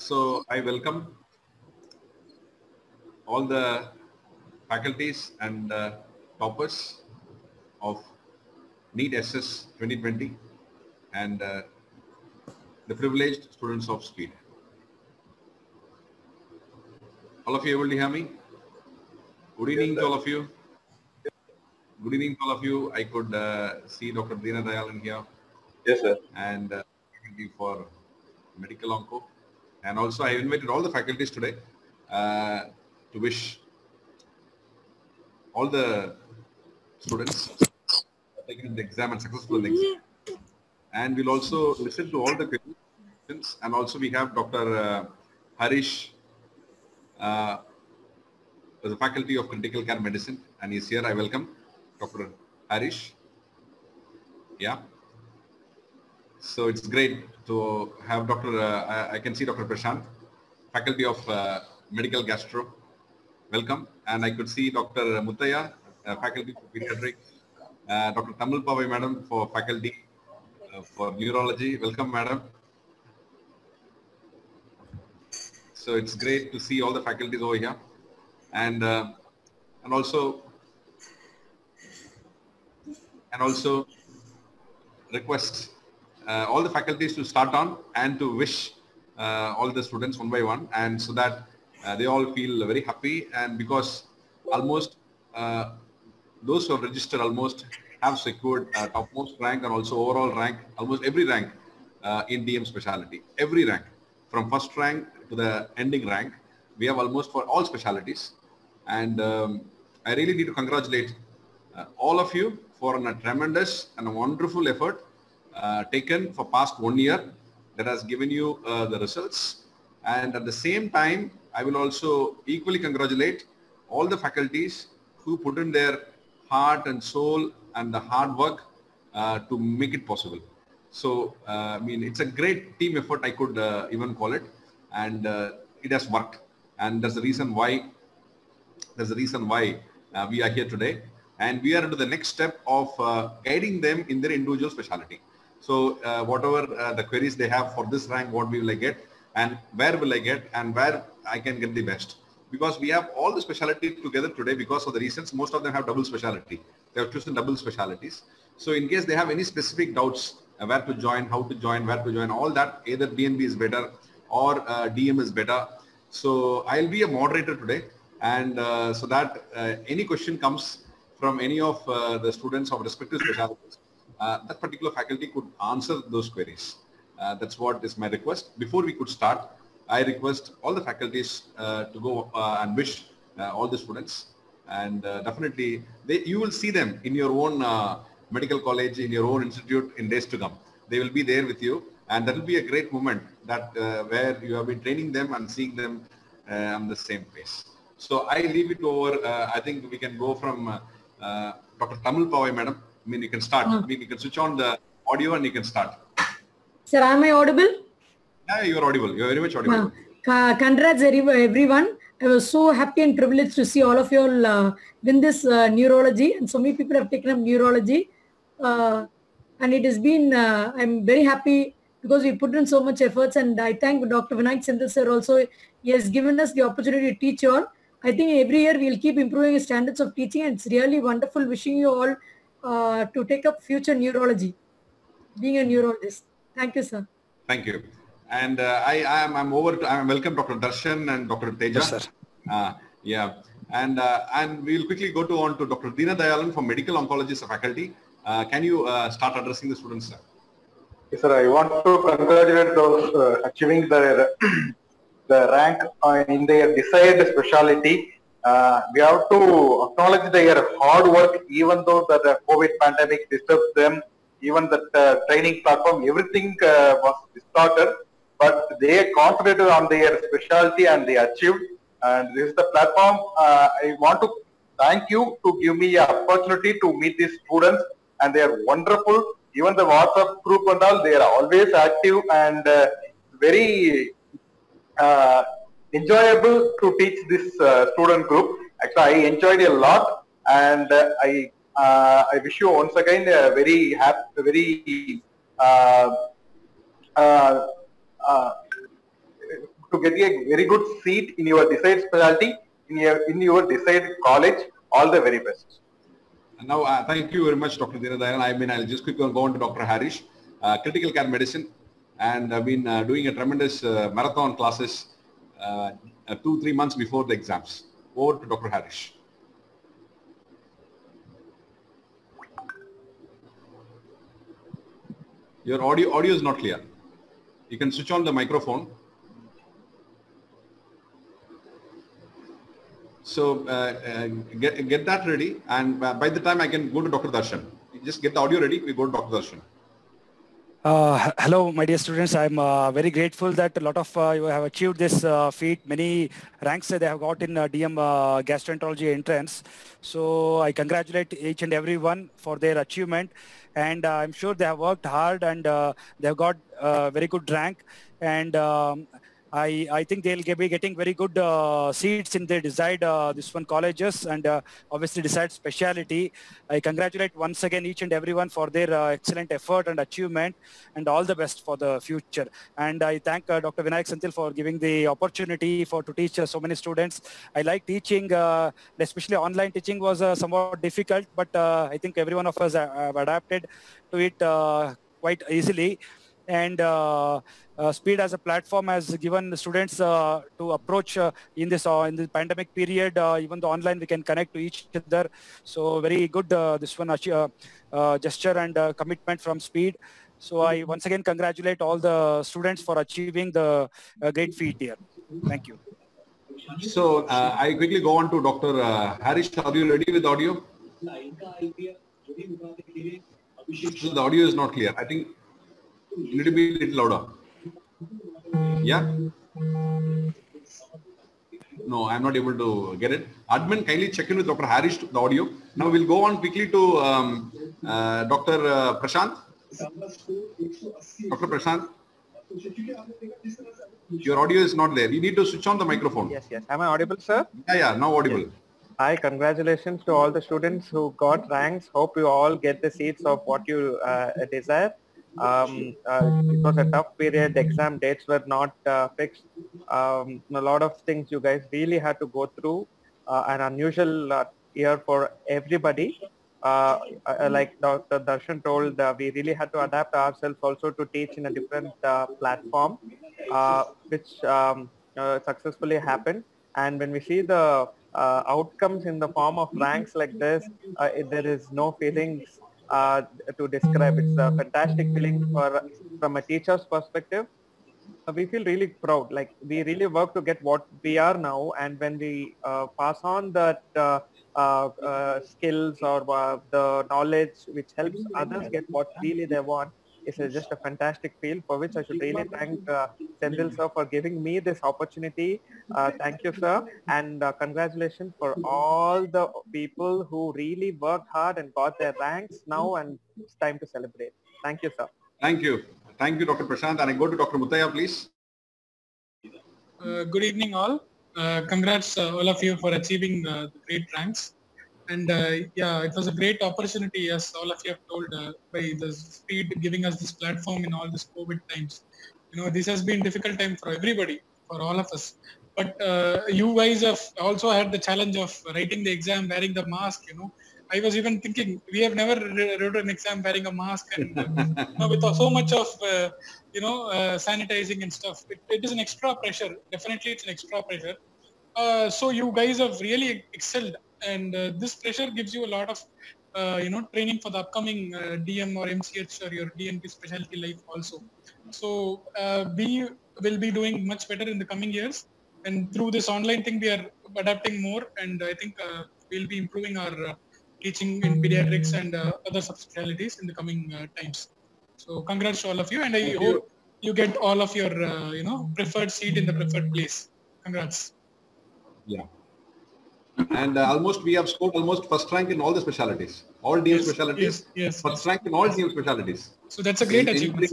So I welcome all the faculties and toppers of NEET SS 2020 and the privileged students of SPEED. All of you able to hear me? Good evening to all of you. Good evening to all of you. I could see Dr. Dina Dayalan here. Yes, sir. And faculty for medical onco. And also I invited all the faculties today to wish all the students taking the exam and successful in the exam. And we'll also listen to all the questions. And also we have Dr. Harish, the faculty of critical care medicine, and he's here. I welcome Dr. Harish. Yeah. So it's great to have Dr. I can see Dr. Prashant, faculty of medical gastro. Welcome. And I could see Dr. Muttaya, faculty for pediatrics. Dr. Tamil Pavai madam for faculty for neurology. Welcome, madam. So it's great to see all the faculties over here, and also request all the faculties to start on and to wish all the students one by one, and so that they all feel very happy. And because almost those who have registered almost have secured topmost rank and also overall rank, almost every rank in DM specialty, every rank from first rank to the ending rank, we have almost for all specialties. And I really need to congratulate all of you for a tremendous and a wonderful effort taken for past 1 year that has given you the results. And at the same time, I will also equally congratulate all the faculties who put in their heart and soul and the hard work to make it possible. So, I mean, it's a great team effort, I could even call it, and it has worked. And that's the reason why we are here today. And we are into the next step of guiding them in their individual specialty. So whatever the queries they have for this rank, what will I get, and where will I get, and where I can get the best. Because we have all the specialty together today because of the reasons most of them have double specialty. They have chosen double specialties. So in case they have any specific doubts, where to join, how to join, where to join, all that, either DNB is better or DM is better. So I'll be a moderator today, and so that any question comes from any of the students of respective specialties, that particular faculty could answer those queries. That's what is my request. Before we could start, I request all the faculties to go and wish all the students, and definitely you will see them in your own medical college, in your own institute in days to come. They will be there with you, and that will be a great moment that where you have been training them and seeing them on the same pace. So I leave it over. I think we can go from Dr. Tamil Pavai madam. I mean, you can start. I mean, you can switch on the audio and you can start. Sir, am I audible? Yeah, you are audible. You are very much audible. Congrats everyone. I was so happy and privileged to see all of you all win this neurology, and so many people have taken up neurology. And it has been, I'm very happy because we put in so much efforts, and I thank Dr. Vinayak Sindhu sir also. He has given us the opportunity to teach you all. I think every year we'll keep improving the standards of teaching, and it's really wonderful wishing you all to take up future neurology, being a neurologist. Thank you, sir. Thank you. And I'm welcome Dr. Darshan and Dr. Teja. Yes, sir. Yeah. And we'll quickly go on to Dr. Dina Dayalan from medical oncology faculty. Can you start addressing the students, sir? Yes, sir. I want to congratulate those achieving the rank in their desired specialty. We have to acknowledge their hard work, even though the COVID pandemic disturbed them, even the training platform, everything was distorted, but they concentrated on their specialty and they achieved. And this is the platform. I want to thank you to give me an opportunity to meet these students, and they are wonderful. Even the WhatsApp group and all, they are always active and very enjoyable to teach this student group. Actually, I enjoyed it a lot, and I wish you once again a very happy, to to get a very good seat in your desired specialty, in your desired college. All the very best. Now, thank you very much, Dr. Deenadayalan. I mean, I'll just quickly go on to Dr. Harish, critical care medicine, and I've been doing a tremendous marathon classes 2-3 months before the exams. Over to Dr. Harish. Your audio is not clear. You can switch on the microphone. So get that ready, and by the time I can go to Dr. Darshan. You just get the audio ready, we go to Dr. Darshan. Hello, my dear students. I'm very grateful that a lot of you have achieved this feat. Many ranks they have got in DM gastroenterology entrance. So I congratulate each and every one for their achievement. And I'm sure they have worked hard and they have got a very good rank. And I think they'll be getting very good seats in their desired this one colleges and obviously desired specialty. I congratulate once again each and everyone for their excellent effort and achievement, and all the best for the future. And I thank Dr. Vinayak Senthil for giving the opportunity to teach so many students. I like teaching, especially online teaching was somewhat difficult, but I think every one of us have adapted to it quite easily. And Speed as a platform has given the students to approach in the pandemic period, even the online we can connect to each other. So very good this one gesture and commitment from Speed. So I once again congratulate all the students for achieving the great feat here. Thank you. So I quickly go on to Dr. Harish. Are you ready with audio? So the audio is not clear. I think you need to be a little louder. Yeah? No, I'm not able to get it. Admin, kindly check in with Dr. Harish, the audio. Now we'll go on quickly to Dr. Prashant. Dr. Prashant, your audio is not there. You need to switch on the microphone. Yes, yes. Am I audible, sir? Yeah, now audible. Yes. Hi, congratulations to all the students who got ranks. Hope you all get the seats of what you desire. It was a tough period. The exam dates were not fixed. A lot of things you guys really had to go through. An unusual year for everybody. Like Dr. Darshan told, we really had to adapt ourselves also to teach in a different platform, which successfully happened. And when we see the outcomes in the form of ranks like this, there is no feelings to describe. It's a fantastic feeling from a teacher's perspective. We feel really proud. Like we really work to get what we are now, and when we pass on that skills or the knowledge which helps others get what really they want, it's just a fantastic feel, for which I should really thank Senthil sir for giving me this opportunity. Thank you, sir, and congratulations for all the people who really worked hard and got their ranks now, and it's time to celebrate. Thank you, sir. Thank you. Thank you, Dr. Prashant. And I go to Dr. Muthaiah, please. Good evening, all. Congrats, all of you, for achieving the great ranks. And yeah, it was a great opportunity, as all of you have told, by the Speed giving us this platform in all this COVID times. You know, this has been a difficult time for everybody, for all of us. But you guys have also had the challenge of writing the exam, wearing the mask, you know. I was even thinking, we have never wrote an exam wearing a mask, and you know, with so much of, sanitizing and stuff, it is an extra pressure. Definitely, it's an extra pressure. So you guys have really excelled. And this pressure gives you a lot of, training for the upcoming DM or MCH or your DNP specialty life also. So we will be doing much better in the coming years. And through this online thing, we are adapting more. And I think we'll be improving our teaching in pediatrics and other subspecialties in the coming times. So congrats to all of you. And I hope you get all of your, preferred seat in the preferred place. Congrats. Yeah. And we have scored almost first rank in all the specialties, all DM specialties. Yes. First rank in all DM specialties. So that's a great achievement.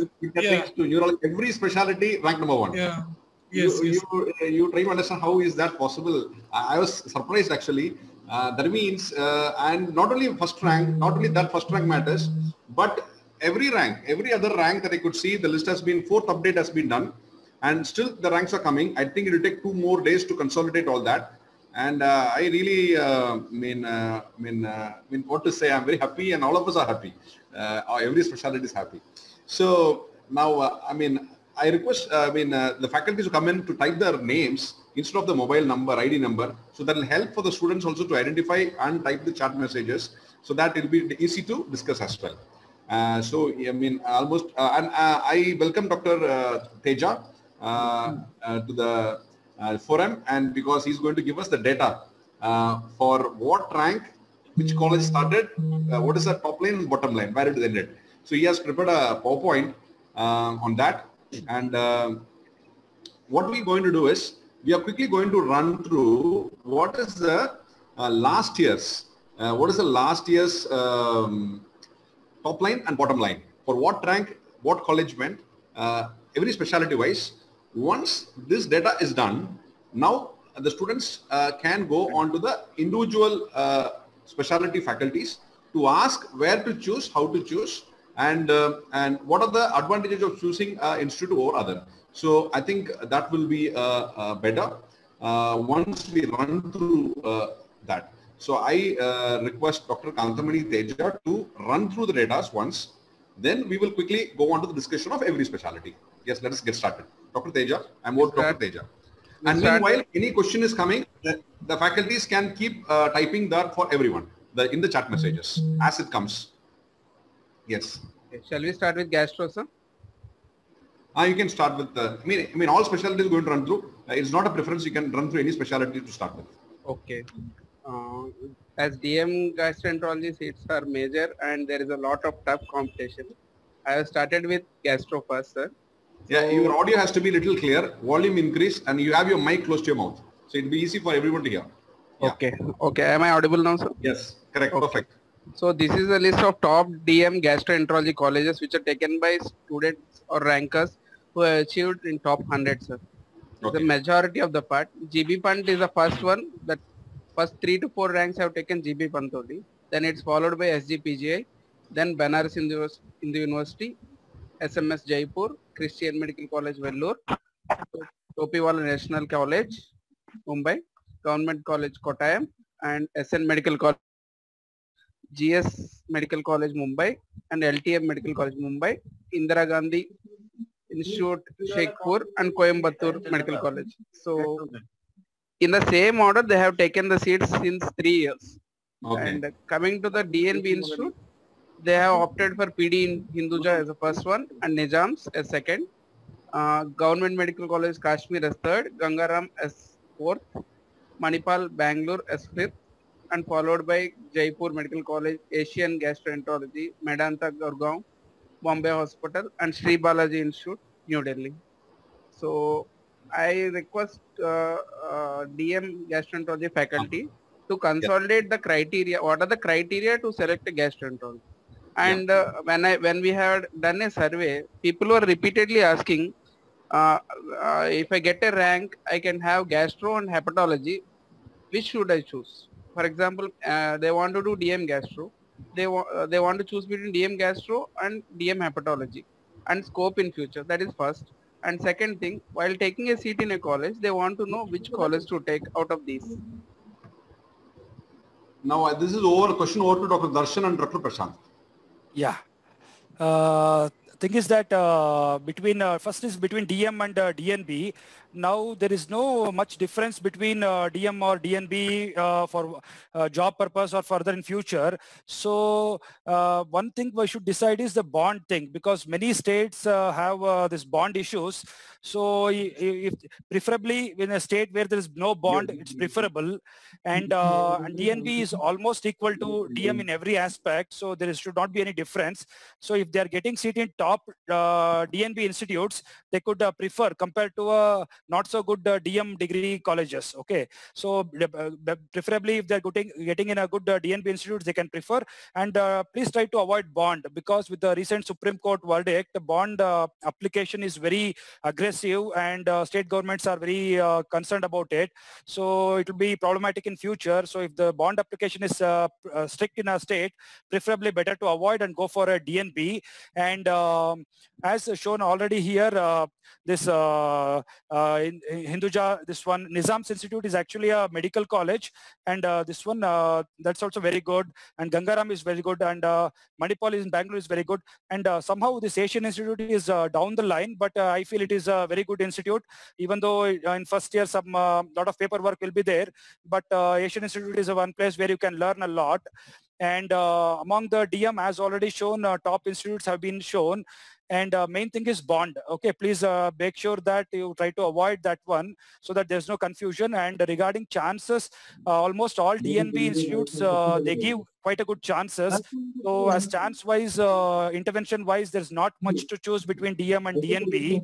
To neurology, every specialty rank number 1. Yeah. You try to understand how is that possible. I was surprised actually. That means, and not only first rank, not only that first rank matters, but every rank, every other rank that I could see, the list has been, 4th update has been done. and still the ranks are coming. I think it will take 2 more days to consolidate all that. And I really mean what to say. I'm very happy, and all of us are happy. Every specialty is happy. So now, I request the faculties to come in to type their names instead of the mobile number, ID number. So that will help for the students also to identify and type the chat messages, so that it will be easy to discuss as well. I welcome Dr. Teja to the forum, and because he's going to give us the data for what rank, which college started, what is the top line and bottom line, where it ended. So he has prepared a PowerPoint on that. And what we're going to do is, we are quickly going to run through what is the last year's top line and bottom line, for what rank, what college went, every specialty wise. Once this data is done, now the students can go on to the individual specialty faculties to ask where to choose, how to choose, and what are the advantages of choosing institute over other. So I think that will be better once we run through that. So I request Dr. Kantamani Teja to run through the data once. Then we will quickly go on to the discussion of every specialty. Yes, let us get started. Dr. Teja, I'm over Dr. Teja. And meanwhile, any question is coming, the faculties can keep typing that for everyone in the chat messages as it comes. Yes. Okay. Shall we start with gastro, sir? You can start with I mean, all specialties going to run through. It's not a preference. You can run through any specialty to start with. Okay. As DM gastroenterology seats are major and there is a lot of tough competition, I have started with gastro first, sir. Yeah, your audio has to be a little clear, volume increase, and you have your mic close to your mouth. So it'll be easy for everyone to hear. Yeah. Okay. Okay. Am I audible now, sir? Yes, correct. Okay. Perfect. So this is a list of top DM gastroenterology colleges which are taken by students or rankers who have achieved in top 100, sir. Okay. The majority of the part. GB Pant is the first one. The first 3 to 4 ranks have taken GB Pant only. Then it's followed by SGPGI. Then Banaras Hindu University, SMS Jaipur, Christian Medical College Vellore, Topiwala National College, Mumbai, Government College Kottayam, and SN Medical College, GS Medical College Mumbai, and LTM Medical College Mumbai, Indira Gandhi Institute Sheikhpur, and Coimbatore Medical College. So in the same order, they have taken the seats since 3 years. Okay. And coming to the DNB Institute, they have opted for PD in Hinduja as the first one and Nizams as second. Government Medical College Kashmir as third, Gangaram as fourth, Manipal Bangalore as fifth, and followed by Jaipur Medical College, Asian Gastroenterology, Medanta Gurgaon, Bombay Hospital, and Sri Balaji Institute, New Delhi. So I request DM Gastroenterology faculty to consolidate the criteria. What are the criteria to select a gastroenterologist? And when we had done a survey, people were repeatedly asking, if I get a rank, I can have gastro and hepatology. Which should I choose? For example, they want to do DM gastro. They want to choose between DM gastro and DM hepatology and scope in future. That is first. And second thing, while taking a seat in a college, they want to know which college to take out of these. Now this is over. Question over to Dr. Darshan and Dr. Prashant. Yeah. Thing is that first is between DM and DNB. Now there is no much difference between DM or DNB for job purpose or further in future. So one thing we should decide is the bond thing, because many states have this bond issues. So if preferably in a state where there is no bond, it's preferable. And DNB is almost equal to DM in every aspect. So there should not be any difference. So if they are getting seat in top DNB institutes, they could prefer compared to a not so good DM degree colleges. Okay, so preferably if they're getting in a good DNB institute, they can prefer. And please try to avoid bond, because with the recent Supreme Court verdict, the bond application is very aggressive, and state governments are very concerned about it. So it will be problematic in future. So if the bond application is strict in a state, preferably better to avoid and go for a DNB. And as shown already here, this in Hinduja, this one Nizam's Institute is actually a medical college, and this one that's also very good, and Gangaram is very good, and Manipal in Bangalore is very good, and somehow this Asian Institute is down the line, but I feel it is a very good institute, even though in first year some lot of paperwork will be there, but Asian Institute is one place where you can learn a lot. And among the DM, as already shown, top institutes have been shown. And main thing is bond. Okay, please make sure that you try to avoid that one so that there's no confusion. And regarding chances, almost all DNB institutes, they give quite a good chances. So as chance-wise, intervention-wise, there's not much to choose between DM and DNB.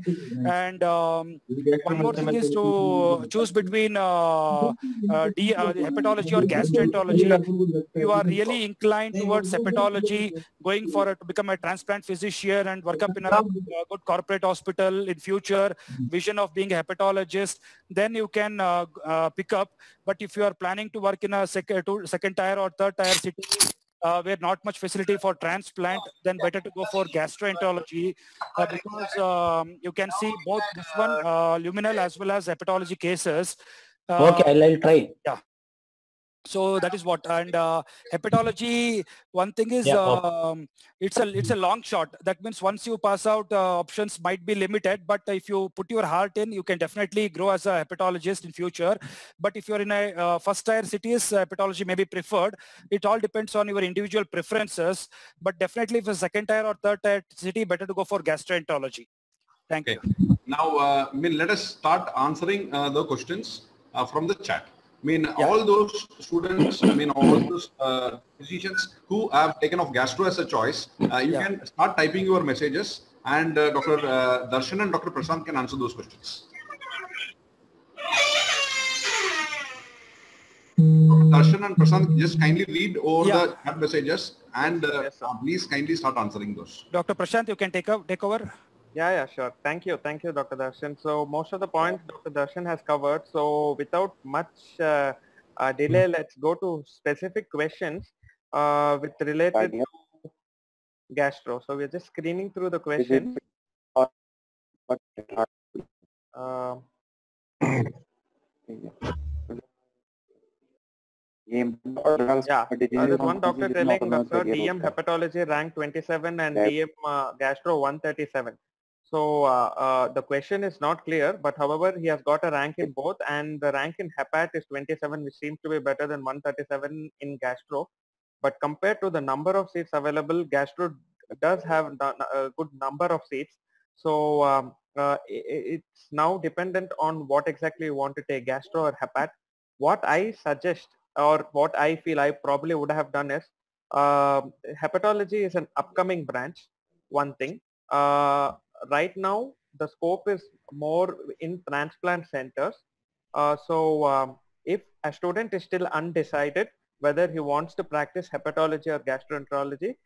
And one more thing is to choose between hepatology or gastroenterology. If you are really inclined towards hepatology, going for to become a transplant physician and work up in a good corporate hospital in future, vision of being a hepatologist, then you can pick up. But if you are planning to work in a second tier or third tier city, where not much facility for transplant, then better to go for gastroenterology, because you can see both this one, luminal as well as hepatology cases. Okay, I'll try. Yeah. So that is what. And hepatology, one thing is, it's a long shot. That means once you pass out, options might be limited, but if you put your heart in, you can definitely grow as a hepatologist in future. But if you're in a first tier cities, hepatology may be preferred. It all depends on your individual preferences, but definitely if a second tier or third tier city, better to go for gastroenterology. Thank you. Now, let us start answering the questions from the chat. All those students, all those physicians who have taken off gastro as a choice, you can start typing your messages, and Dr. Darshan and Dr. Prashant can answer those questions. Darshan and Prashant, just kindly read over the chat messages, and please kindly start answering those. Dr. Prashant, you can take over. Yeah, sure. Thank you, Dr. Darshan. So most of the points Dr. Darshan has covered. So without much delay, let's go to specific questions with related to gastro. So we're just screening through the questions. There's one doctor telling Dr. DM hepatology rank 27 and DM gastro 137. So the question is not clear, but however, he has got a rank in both, and the rank in hepat is 27, which seems to be better than 137 in gastro. But compared to the number of seats available, gastro does have a good number of seats. So it's now dependent on what exactly you want to take, gastro or hepat. What I suggest, or what I feel I probably would have done is, hepatology is an upcoming branch, one thing. Right now, the scope is more in transplant centers. If a student is still undecided whether he wants to practice hepatology or gastroenterology,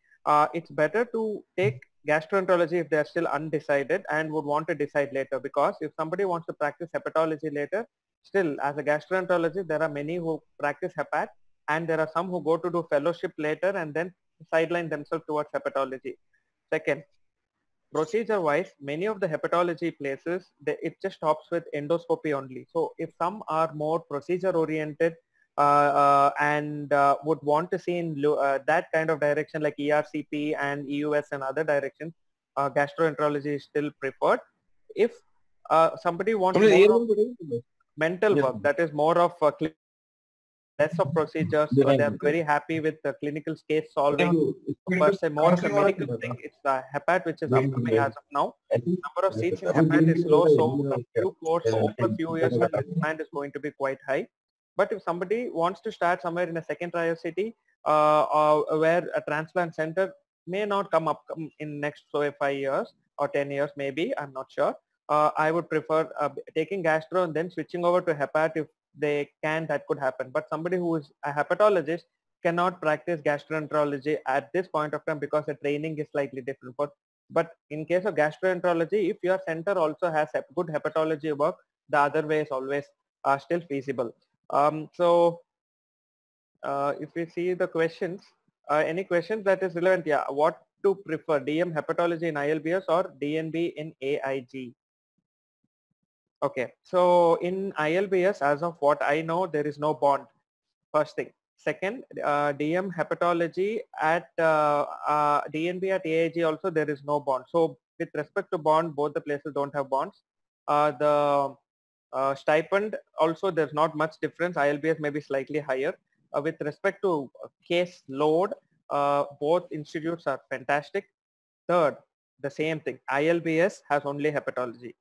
it's better to take gastroenterology if they're still undecided and would want to decide later. Because if somebody wants to practice hepatology later, still as a gastroenterologist, there are many who practice hepat, and there are some who go to do fellowship later and then sideline themselves towards hepatology. Second, procedure wise, many of the hepatology places, it just stops with endoscopy only. So if some are more procedure oriented and would want to see in that kind of direction, like ERCP and EUS and other directions, gastroenterology is still preferred. If somebody wants mental work, that is more of less of procedures, so they are very happy with the clinical case solving, but say more of a medical thing. It's the hepat which is upcoming as of now. Number of seats in hepat is low, so a few courses over a few years, the demand is going to be quite high. But if somebody wants to start somewhere in a second tier city, where a transplant center may not come up in next 5 years or 10 years, maybe, I'm not sure. I would prefer taking gastro and then switching over to hepat if they can. That could happen. But somebody who is a hepatologist cannot practice gastroenterology at this point of time because the training is slightly different. But in case of gastroenterology, if your center also has good hepatology work, the other way is always still feasible. If we see the questions, any questions that is relevant? Yeah, what to prefer, DM hepatology in ILBS or DNB in AIG? Okay, so in ILBS, as of what I know, there is no bond, first thing. Second, DM hepatology at DNB at AIG also, there is no bond. So with respect to bond, both the places don't have bonds. The stipend also, there's not much difference. ILBS may be slightly higher. With respect to case load, both institutes are fantastic. Third, the same thing, ILBS has only hepatology.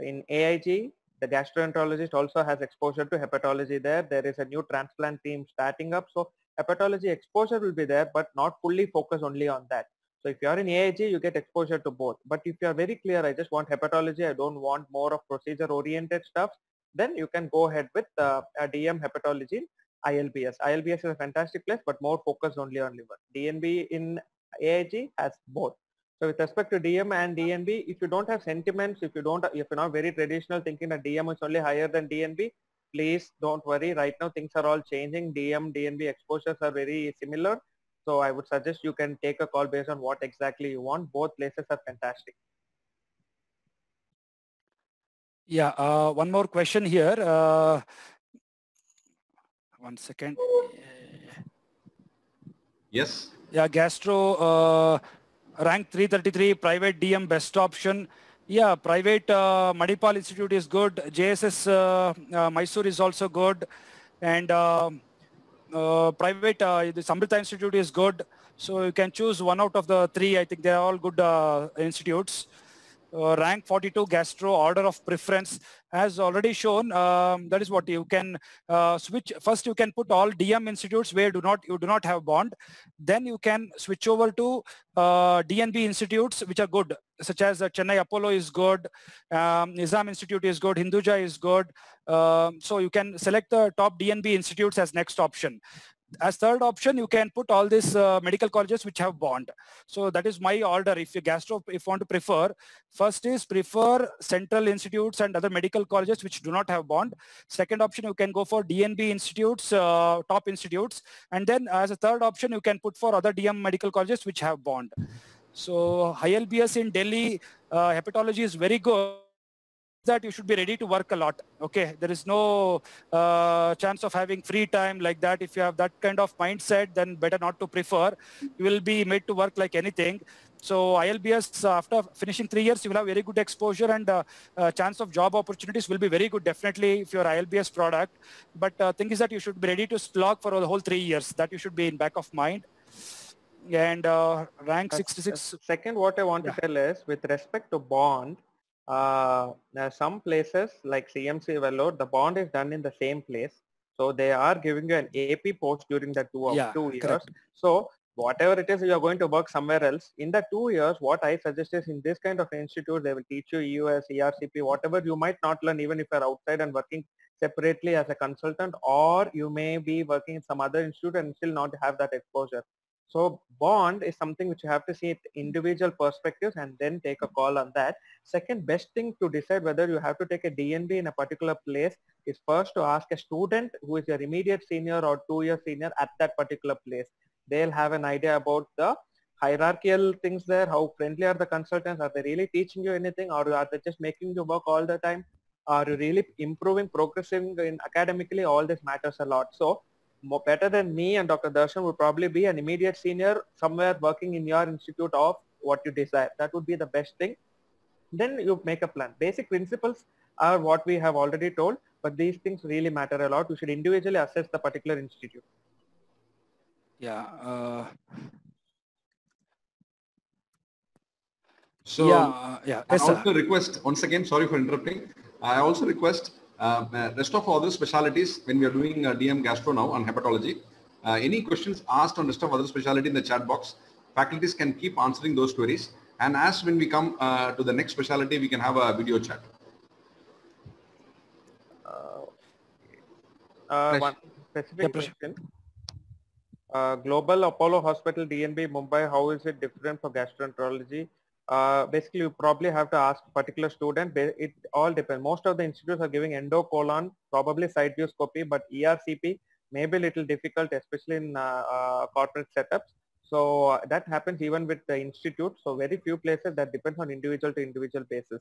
In AIG, the gastroenterologist also has exposure to hepatology there. There is a new transplant team starting up. So hepatology exposure will be there, but not fully focused only on that. So if you are in AIG, you get exposure to both. But if you are very clear, I just want hepatology, I don't want more of procedure oriented stuff, then you can go ahead with a DM hepatology in ILBS. ILBS is a fantastic place, but more focused only on liver. DNB in AIG has both. So with respect to DM and DNB, if you don't have sentiments, if you're not very traditional thinking that DM is only higher than DNB, please don't worry. Right now things are all changing. DM, DNB exposures are very similar. So I would suggest you can take a call based on what exactly you want. Both places are fantastic. Yeah, one more question here. One second. Yes. Yeah, gastro rank 333, private DM best option. Yeah, private Manipal Institute is good. JSS Mysore is also good. And private the Samrita Institute is good. So you can choose one out of the three. I think they are all good institutes. Rank 42 gastro order of preference has already shown. That is what you can switch. First, you can put all DM institutes where you do not have bond. Then you can switch over to DNB institutes which are good, such as Chennai Apollo is good, Nizam Institute is good, Hinduja is good. So you can select the top DNB institutes as next option. As third option, you can put all these medical colleges which have bond. So that is my order. If you want to prefer, first is prefer central institutes and other medical colleges which do not have bond. Second option, you can go for DNB institutes, top institutes. And then as a third option, you can put for other DM medical colleges which have bond. So ILBS in Delhi, hepatology is very good. That you should be ready to work a lot. Okay, there is no chance of having free time like that. If you have that kind of mindset, then better not to prefer. You will be made to work like anything. So ILBS, after finishing 3 years, you will have very good exposure and chance of job opportunities will be very good, definitely, if you're ILBS product. But thing is that you should be ready to slog for the whole 3 years. That you should be in back of mind. And rank 66. Second, what I want to tell is, with respect to bond, some places like CMC Vellore, the bond is done in the same place. So they are giving you an AP post during the 2 years. Correct. So whatever it is, you are going to work somewhere else. In the 2 years, what I suggest is, in this kind of institute, they will teach you EUS, ERCP, whatever you might not learn even if you're outside and working separately as a consultant, or you may be working in some other institute and still not have that exposure. So bond is something which you have to see it individual perspectives and then take a call on that. Second best thing to decide whether you have to take a DNB in a particular place is first to ask a student who is your immediate senior or 2-year senior at that particular place. They'll have an idea about the hierarchical things there, how friendly are the consultants, are they really teaching you anything, or are they just making you work all the time? Are you really improving, progressing in academically? All this matters a lot. So more better than me and Dr. Darshan would probably be an immediate senior somewhere working in your institute of what you desire. That would be the best thing. Then you make a plan. Basic principles are what we have already told, but these things really matter a lot. You should individually assess the particular institute. Yeah. So I also request, once again, sorry for interrupting. I also request rest of other specialities when we are doing DM gastro now on hepatology. Any questions asked on rest of other specialty in the chat box, faculties can keep answering those queries. And as when we come to the next specialty, we can have a video chat. One specific question. Global Apollo Hospital, DNB, Mumbai, how is it different for gastroenterology? Basically, you probably have to ask particular student. It all depends. Most of the institutes are giving endocolon, probably side view scopy, but ERCP may be a little difficult, especially in corporate setups. So that happens even with the institute. So very few places, that depends on individual to individual basis.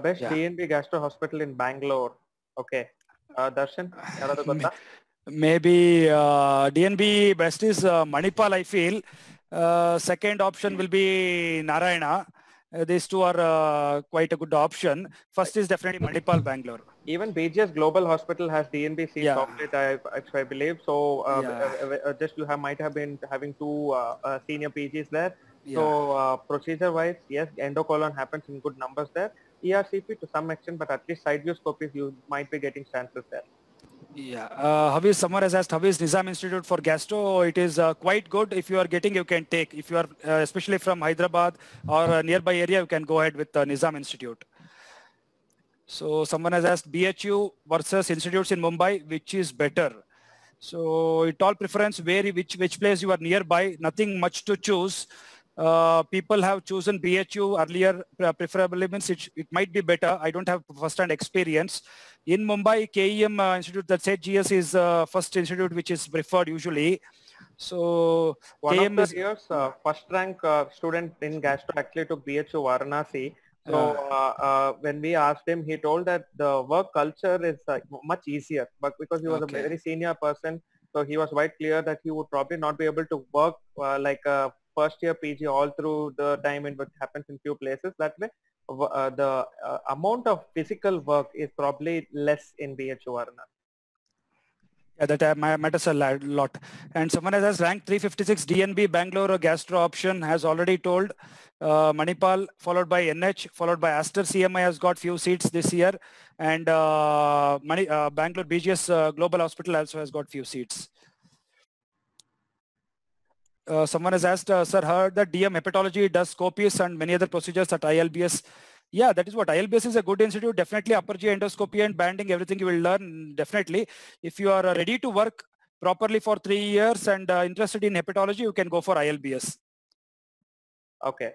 Best DNB Gastro Hospital in Bangalore. Okay. Darshan, maybe DNB best is Manipal, I feel. Second option will be Narayana. These two are quite a good option. First is definitely Manipal, Bangalore. Even BGS Global Hospital has DNB seats operate, I believe. So just you might have been having two senior PGs there. So procedure-wise, yes, endocolon happens in good numbers there. ERCP to some extent, but at least side view scopies you might be getting chances there. Yeah, Haviz, someone has asked, Haviz Nizam Institute for Gastro, it is quite good. If you are getting, you can take. If you are especially from Hyderabad or nearby area, you can go ahead with Nizam Institute. So someone has asked BHU versus institutes in Mumbai, which is better? So it all preference which place you are nearby, nothing much to choose. People have chosen BHU earlier, preferably means it might be better. I don't have first-hand experience. In Mumbai, KEM Institute, that said GS is first institute which is preferred usually. So one KEM of the years, first rank student in gastro actually took BHU Varanasi. So when we asked him, he told that the work culture is much easier, but because he was a very senior person, so he was quite clear that he would probably not be able to work like a first year PG all through the time in what happens in few places. That way, the amount of physical work is probably less in BHU Varanasi. Yeah, that matters a lot. And someone has asked rank 356 DNB Bangalore Gastro option has already told. Manipal followed by NH followed by Aster CMI has got few seats this year, and Bangalore BGS Global Hospital also has got few seats. Someone has asked, sir, heard that DM Hepatology does Scopius and many other procedures at ILBS. Yeah, that is what ILBS is a good institute. Definitely upper GI endoscopy and banding, everything you will learn. Definitely, if you are ready to work properly for 3 years and interested in hepatology, you can go for ILBS. Okay.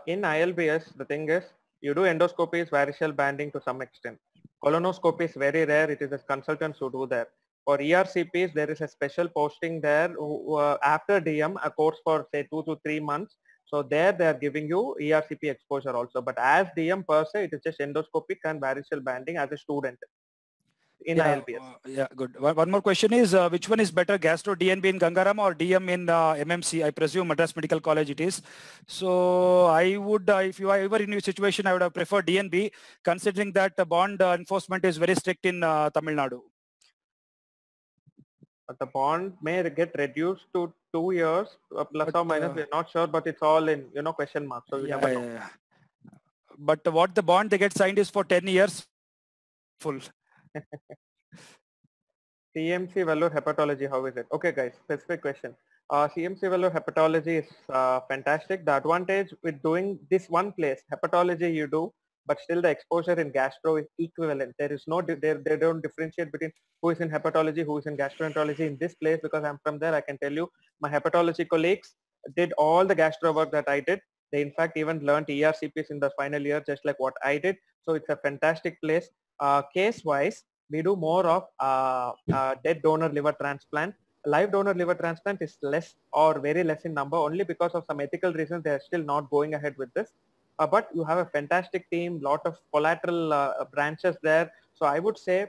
In ILBS, the thing is, you do endoscopies, varicose banding to some extent. Colonoscopy is very rare. It is the consultants who do that. For ERCPs, there is a special posting there after DM, a course for say 2 to 3 months. So there they are giving you ERCP exposure also. But as DM per se, it is just endoscopic and varicose banding as a student in ILBS. Yeah, good. One more question is, which one is better, Gastro DNB in Gangaram or DM in MMC? I presume Madras Medical College it is. So I would, if you are ever in your situation, I would have preferred DNB, considering that the bond enforcement is very strict in Tamil Nadu. But the bond may get reduced to 2 years, plus or minus, we're not sure, but it's all in, question mark. So we never know. Yeah. But what the bond they get signed is for 10 years full. CMC Vellore Hepatology, how is it? Okay, guys, specific question. CMC Vellore Hepatology is fantastic. The advantage with doing this one place, hepatology you do, but still the exposure in gastro is equivalent. There is no, they don't differentiate between who is in hepatology, who is in gastroenterology in this place. Because I'm from there, I can tell you, my hepatology colleagues did all the gastro work that I did. They in fact even learned ERCPs in the final year, just like what I did. So it's a fantastic place. Case-wise, we do more of dead donor liver transplant. Live donor liver transplant is less or very less in number, only because of some ethical reasons they are still not going ahead with this. But you have a fantastic team, lot of collateral branches there. So I would say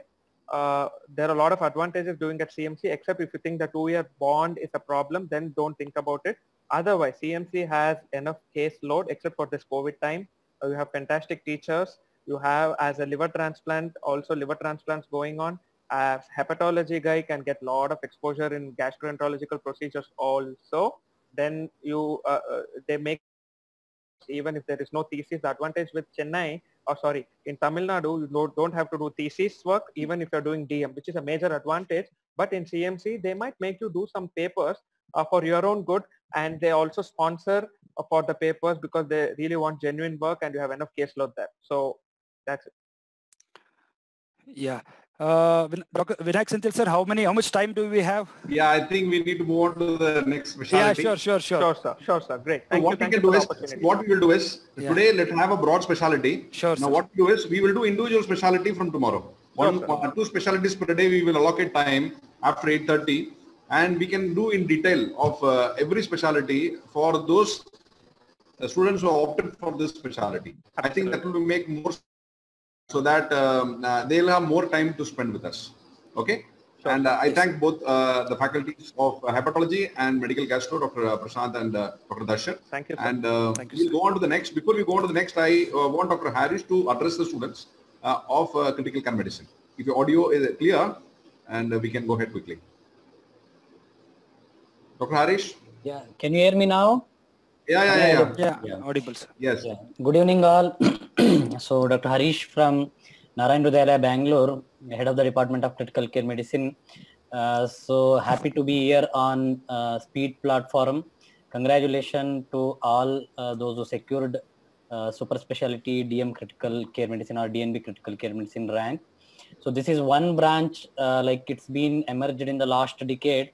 there are a lot of advantages doing at CMC, except if you think the 2-year bond is a problem, then don't think about it. Otherwise, CMC has enough case load, except for this COVID time. You have fantastic teachers. You have, as a liver transplant, also liver transplants going on. As hepatology guy can get a lot of exposure in gastroenterological procedures also. Then you, they make, even if there is no thesis, the advantage with Chennai, or sorry, in Tamil Nadu, you don't have to do thesis work, even if you're doing DM, which is a major advantage. But in CMC, they might make you do some papers for your own good, and they also sponsor for the papers because they really want genuine work and you have enough caseload there. So that's it. Yeah. Dr. Vinayak Senthil sir, how much time do we have? Yeah, I think we need to move on to the next specialty. Yeah, sure. Sure, sir. Great. So what we will do is today let's have a broad specialty. Sure. Now what we do is we will do individual specialty from tomorrow. Two specialties per day we will allocate time after 8:30, and we can do in detail of every specialty for those students who opted for this specialty. I think that will make more so that they'll have more time to spend with us. Okay. Sure. And I thank both the faculties of hepatology and medical gastro, Dr. Prashant and Dr. Darshan. Thank you, sir. And we'll go on to the next. Before we go on to the next, I want Dr. Harish to address the students of critical care medicine. If your audio is clear, and we can go ahead quickly. Dr. Harish? Yeah, can you hear me now? Yeah. Audible, sir. Yes. Yeah. Good evening, all. So, Dr. Harish from Narayan Hrudayalaya, Bangalore, head of the Department of Critical Care Medicine. So happy to be here on SPEED platform. Congratulations to all those who secured super specialty DM critical care medicine or DNB critical care medicine rank. So this is one branch like it's been emerged in the last decade,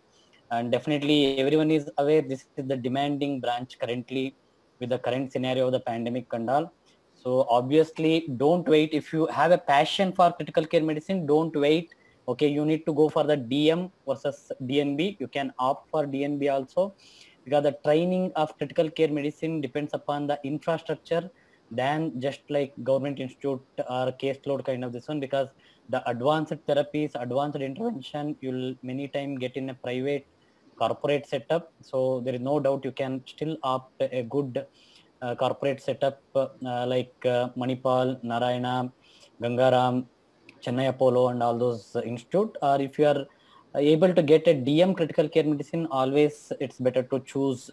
and definitely everyone is aware this is the demanding branch currently with the current scenario of the pandemic and all. So obviously don't wait. If you have a passion for critical care medicine, don't wait. Okay, you need to go for the DM versus DNB. You can opt for DNB also, because the training of critical care medicine depends upon the infrastructure than just like government institute or caseload kind of this one, because the advanced therapies, advanced intervention, you'll many times get in a private corporate setup. So there is no doubt you can still opt a good corporate setup like Manipal, Narayana, Gangaram, Chennai Apollo and all those institute. Or if you are able to get a DM critical care medicine, always it's better to choose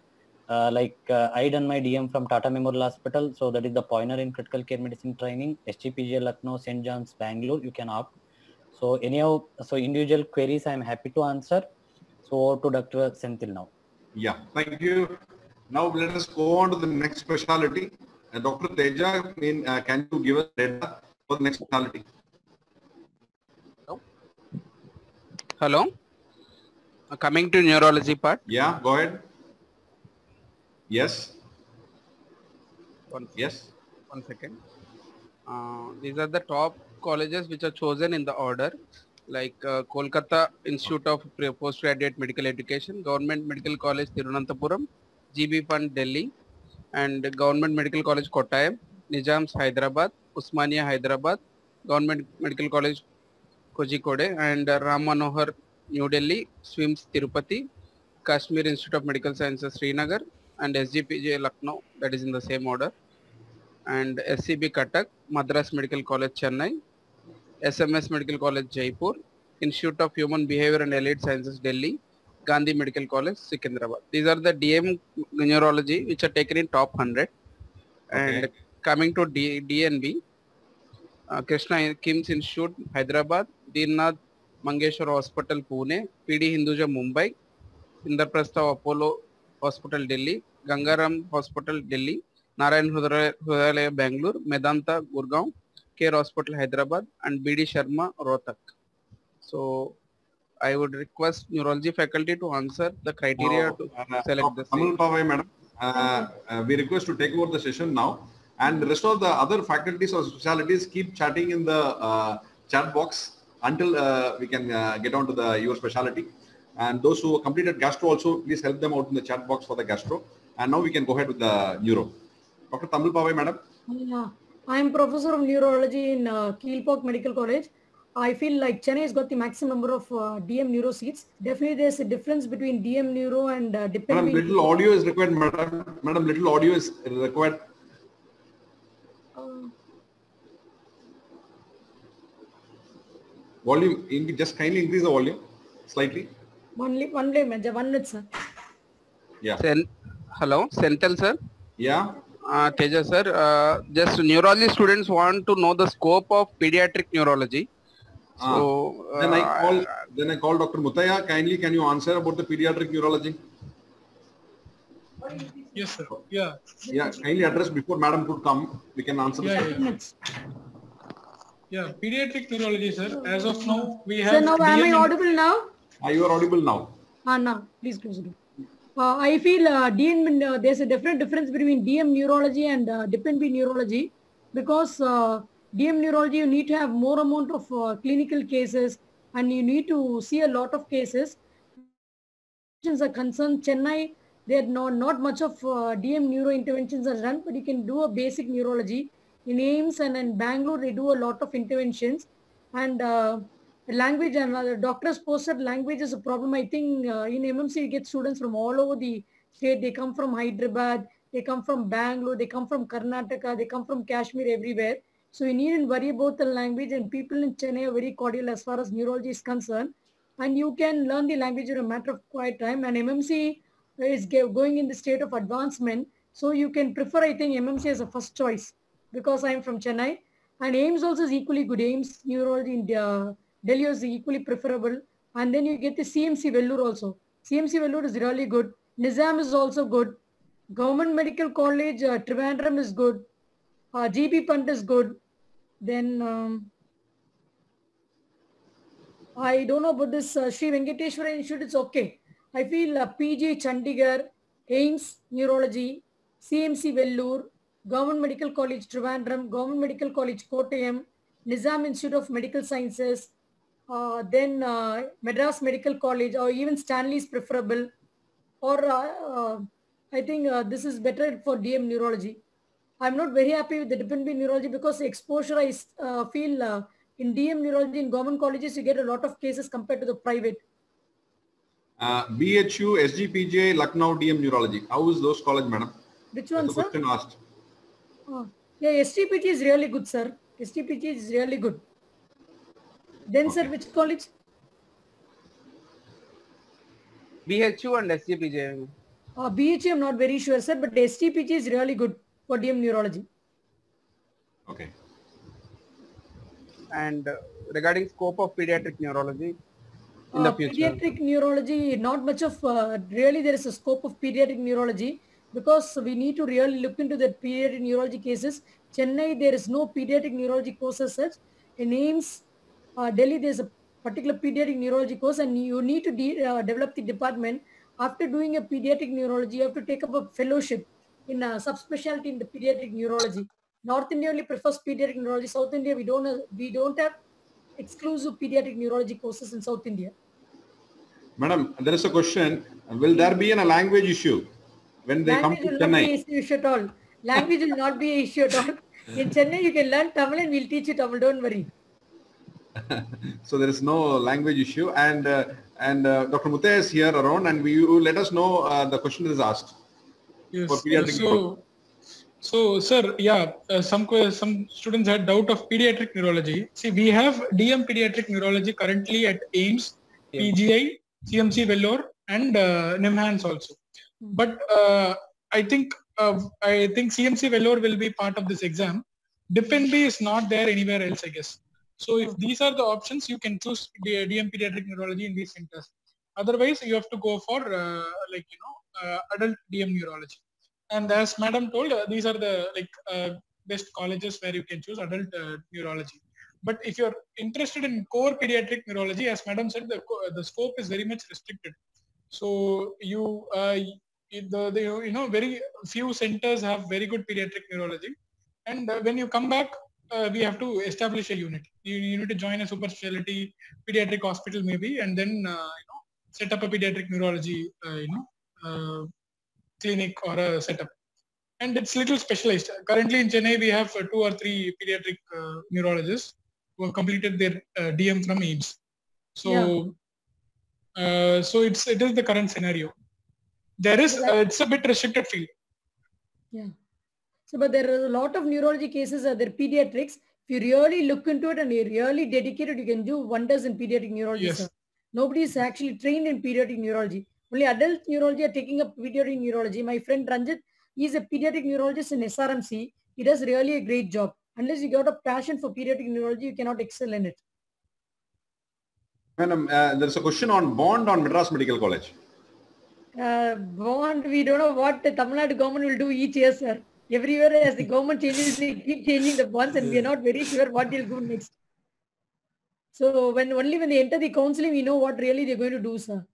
I done my DM from Tata Memorial Hospital. So that is the pioneer in critical care medicine training. SGPGA Lucknow, St. John's, Bangalore, you can opt. So anyhow, so individual queries I'm happy to answer. So over to Dr. Senthil now. Yeah, thank you. Now let us go on to the next specialty. Dr. Teja, can you give us data for the next specialty? Hello. Coming to neurology part. Yeah, go ahead. Yes. One second. These are the top colleges which are chosen in the order, like Kolkata Institute of Postgraduate Medical Education, Government Medical College Tirunanthapuram, GB Fund Delhi, and Government Medical College Kottayam, Nizams Hyderabad, Usmania Hyderabad, Government Medical College Kozhikode, and Ram Manohar New Delhi, SWIMS Tirupati, Kashmir Institute of Medical Sciences Srinagar, and SGPJ Lucknow, that is in the same order, and SCB Cuttack, Madras Medical College Chennai, SMS Medical College Jaipur, Institute of Human Behavior and Allied Sciences Delhi, Gandhi Medical College Secunderabad. These are the DM neurology which are taken in top 100. And coming to DNB, Krishna Kim's Institute Hyderabad, Deennath Mangeshwar Hospital Pune, PD Hinduja Mumbai, Indraprastha Apollo Hospital Delhi, Gangaram Hospital Delhi, Narayan Hrudayalaya Bangalore, Medanta Gurgaon, Care Hospital Hyderabad, and BD Sharma Rohtak. So I would request neurology faculty to answer the criteria to select the seat. Madam, we request to take over the session now, and the rest of the other faculties or specialities keep chatting in the chat box until we can get on to your specialty. And those who completed gastro also, please help them out in the chat box for the gastro. And now we can go ahead with the neuro. Dr. Tamil Pavai, madam. I am professor of neurology in Keelpok Medical College. I feel like Chennai has got the maximum number of DM neuro seats. Definitely there's a difference between DM neuro and depending. Madam, little audio is required, madam. Madam, little audio is required. Volume, just kindly increase the volume slightly. One minute, sir. Yeah. Hello, Senthil sir. Yeah. Teja sir, just neurology students want to know the scope of pediatric neurology. So then I call Dr. Mutaya. Kindly, can you answer about the pediatric neurology? Yes, sir. Yeah. Yeah, kindly address before madam could come. We can answer the question. Yeah, pediatric neurology, sir. As of now, we have. Sir, now am I audible now? You are audible now. No, please close it. I feel DM, there's a definite difference between DM neurology and dependent neurology, because DM neurology, you need to have more amount of clinical cases, and you need to see a lot of cases. Are concerned, Chennai, there not much of DM neuro interventions are done, but you can do a basic neurology. In AIIMS and in Bangalore, they do a lot of interventions, and language and doctors posted language is a problem. I think in MMC you get students from all over the state. They come from Hyderabad, they come from Bangalore, they come from Karnataka, they come from Kashmir, everywhere. So you needn't worry about the language, and people in Chennai are very cordial as far as neurology is concerned. And you can learn the language in a matter of quiet time. And MMC is going in the state of advancement. So you can prefer, I think, MMC as a first choice, because I'm from Chennai. And AIIMS also is equally good. AIIMS neurology in Delhi is equally preferable. And then you get the CMC Vellore also. CMC Vellore is really good. Nizam is also good. Government Medical College, Trivandrum is good. GB Pant is good. Then I don't know about this Sri Venkateshwara Institute, it's okay. I feel PG Chandigarh, AIIMS Neurology, CMC Vellore, Government Medical College Trivandrum, Government Medical College Kottayam, Nizam Institute of Medical Sciences, then Madras Medical College, or even Stanley is preferable. Or I think this is better for DM neurology. I'm not very happy with the dependent neurology, because the exposure I feel in DM neurology in government colleges, you get a lot of cases compared to the private. BHU, SGPJ, Lucknow DM neurology. How is those college, madam? Which one, sir? Question asked. Yeah, SGPJ is really good, sir. SGPJ is really good. Then, okay, sir, which college? BHU and SGPJ. BHU, I'm not very sure, sir, but SGPJ is really good for DM neurology. Okay. And regarding scope of pediatric neurology in the future? Pediatric neurology, not much of, really there is a scope of pediatric neurology, because we need to really look into the pediatric neurology cases. Chennai, there is no pediatric neurology course as such. In AIIMS, Delhi, there's a particular pediatric neurology course, and you need to develop the department. After doing a pediatric neurology, you have to take up a fellowship in a subspecialty in the pediatric neurology. North India only prefers pediatric neurology. South India, we don't have exclusive pediatric neurology courses in South India. Madam, there is a question. Will there be a language issue when they come to Chennai? Language will not be an issue at all. Language will not be an issue at all. In Chennai, you can learn Tamil and we'll teach you Tamil. Don't worry. So there is no language issue. And Dr. Muthe is here around, and you let us know the question is asked. Yes. For pediatric so sir, yeah, some students had doubt of pediatric neurology. See, we have DM pediatric neurology currently at AIIMS, PGI, CMC Vellore, and NIMHANS also. But I think CMC Vellore will be part of this exam. DependB is not there anywhere else, I guess. So if these are the options, you can choose DM pediatric neurology in these centers. Otherwise, you have to go for adult DM neurology. And as madam told, these are the best colleges where you can choose adult neurology. But if you're interested in core pediatric neurology, as madam said, the scope is very much restricted. So very few centers have very good pediatric neurology. And when you come back, we have to establish a unit. You need to join a super specialty pediatric hospital maybe, and then set up a pediatric neurology clinic or a setup. And it's little specialized. Currently in Chennai, we have 2 or 3 pediatric neurologists who have completed their DM from AIIMS. So, so it is the current scenario. There is it's a bit restricted field. Yeah. So, but there are a lot of neurology cases are there pediatrics. If you really look into it and you're really dedicated, you can do wonders in pediatric neurology. Yes. Sir. Nobody is actually trained in pediatric neurology. Only adult neurology are taking up pediatric neurology. My friend Ranjit, he's a pediatric neurologist in SRMC. He does really a great job. Unless you got a passion for pediatric neurology, you cannot excel in it. Madam, there's a question on bond on Madras Medical College. Bond, we don't know what the Tamil Nadu government will do each year, sir. Everywhere as the government changes, they keep changing the bonds and we are not very sure what they'll do next. So only when they enter the counseling, we know what really they're going to do, sir.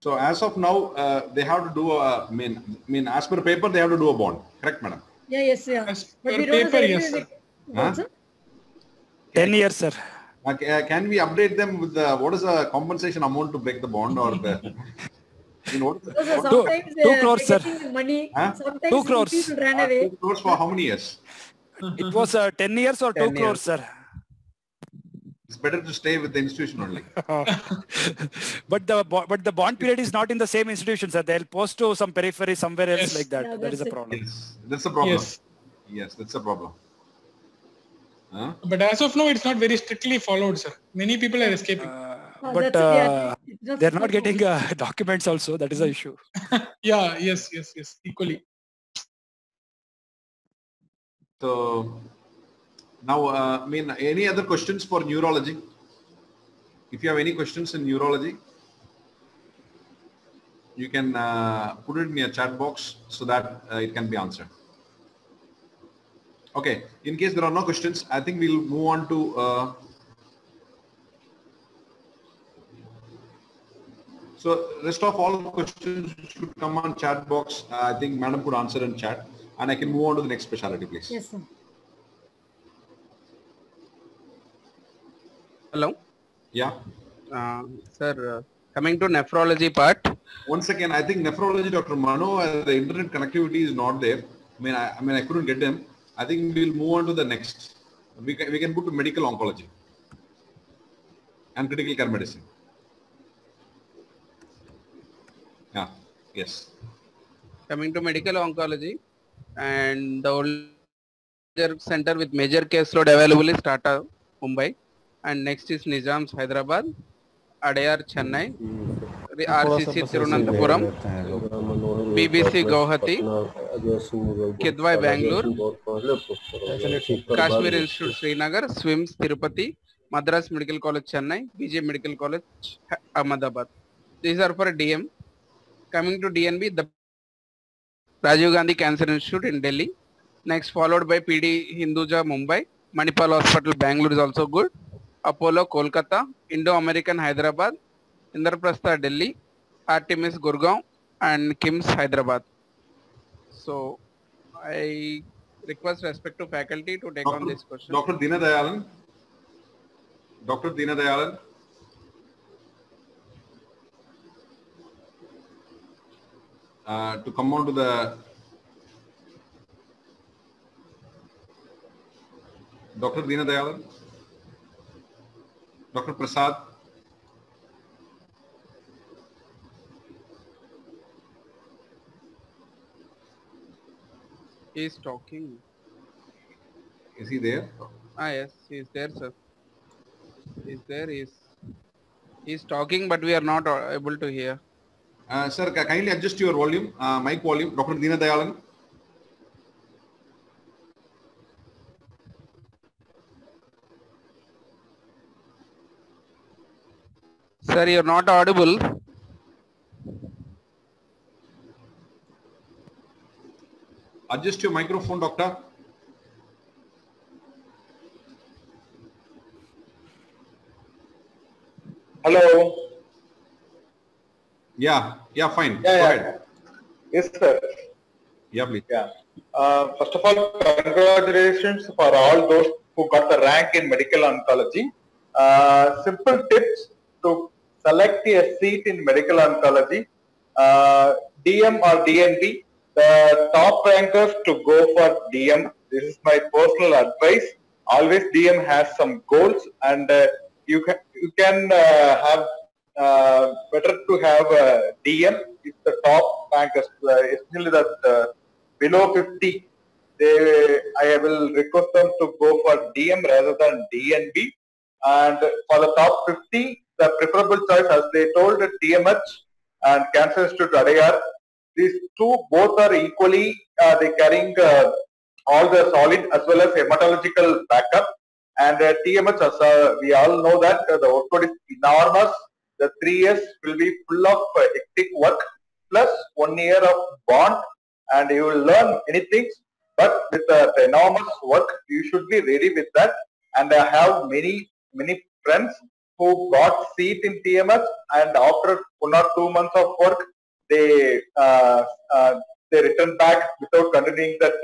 So as of now, they have to do a, I mean, as per paper, they have to do a bond. Correct, madam? Yeah, yes, sir. As But per we don't know paper, exactly yes, when sir. they- what, sir? 10 years, sir. Can we update them with what is the compensation amount to break the bond or the, what is So, the, sometimes two crores, they're sir. getting the money. Huh? Sometimes 2 crores. people ran away. 2 crores for how many years? It was 10 years or 2 10 crores, years. sir. It's better to stay with the institution only. But the bond period is not in the same institution, sir. They'll post to some periphery somewhere else Yes. like that. Yeah, That is a that's it. problem. Yes, that's the problem. Yes. Yes, that's the problem. Huh? But as of now, it's not very strictly followed, sir. Many people are escaping. Oh, But that's it, yeah. It's they're not getting documents also. That is the issue. Yeah, yes, equally. So now, I mean, any other questions for neurology? If you have any questions in neurology, you can put it in your chat box so that it can be answered. Okay, in case there are no questions, I think we'll move on to so rest of all questions should come on chat box. I think madam could answer in chat, and I can move on to the next specialty, please. Yes, sir. Hello. Yeah. Sir, coming to nephrology part. Once again, I think nephrology, Dr. Mano, the internet connectivity is not there. I mean, I couldn't get him. I think we'll move on to the next. We can put to medical oncology and critical care medicine. Yeah. Yes. Coming to medical oncology, and the older center with major case load available is Tata, Mumbai, and next is Nizam's Hyderabad, Adayar, Chennai, RCC Tirunanthapuram, BBC Guwahati, Kidwai Bangalore, Kashmir Institute Srinagar, SWIMS Tirupati, Madras Medical College Chennai, BJ Medical College Ahmedabad. These are for DM. Coming to DNB, the Rajiv Gandhi Cancer Institute in Delhi. Next followed by PD Hinduja Mumbai, Manipal Hospital Bangalore is also good. Apollo Kolkata, Indo-American Hyderabad, Indraprastha Delhi, Artemis Gurgaon, and KIMS Hyderabad. So I request respective faculty to take on this question. Dr. Dina Dayalan. Dr. Dina Dayalan. To come on to the Dr. Dina Dayalan. Dr. Prasad. He is talking. Is he there? Yes, he is there, sir. He is there. He is talking, but we are not able to hear. Sir, kindly adjust your volume, mic volume. Dr. Dina Dayalan. Sir, you are not audible. Adjust your microphone, doctor. Hello. Yeah, fine. Yeah, Go yeah. ahead. Yes, sir. Yeah, please. Yeah. First of all, congratulations for all those who got the rank in medical oncology. Simple tips to select a seat in medical oncology. DM or DNB, the top rankers to go for DM. This is my personal advice. Always DM has some goals, and you can have better to have DM if the top rankers, especially that below 50. I will request them to go for DM rather than DNB. And for the top 50, the preferable choice, as they told, TMH and Cancer Institute Adayar. These two both are equally they carrying all the solid as well as hematological backup. And TMH, as we all know that the workload is enormous. The 3 years will be full of hectic work. Plus 1 year of bond, and you will learn many things. But with the enormous work, you should be ready with that. And I have many friends who got seat in TMS, and after 1 or 2 months of work, they return back without continuing that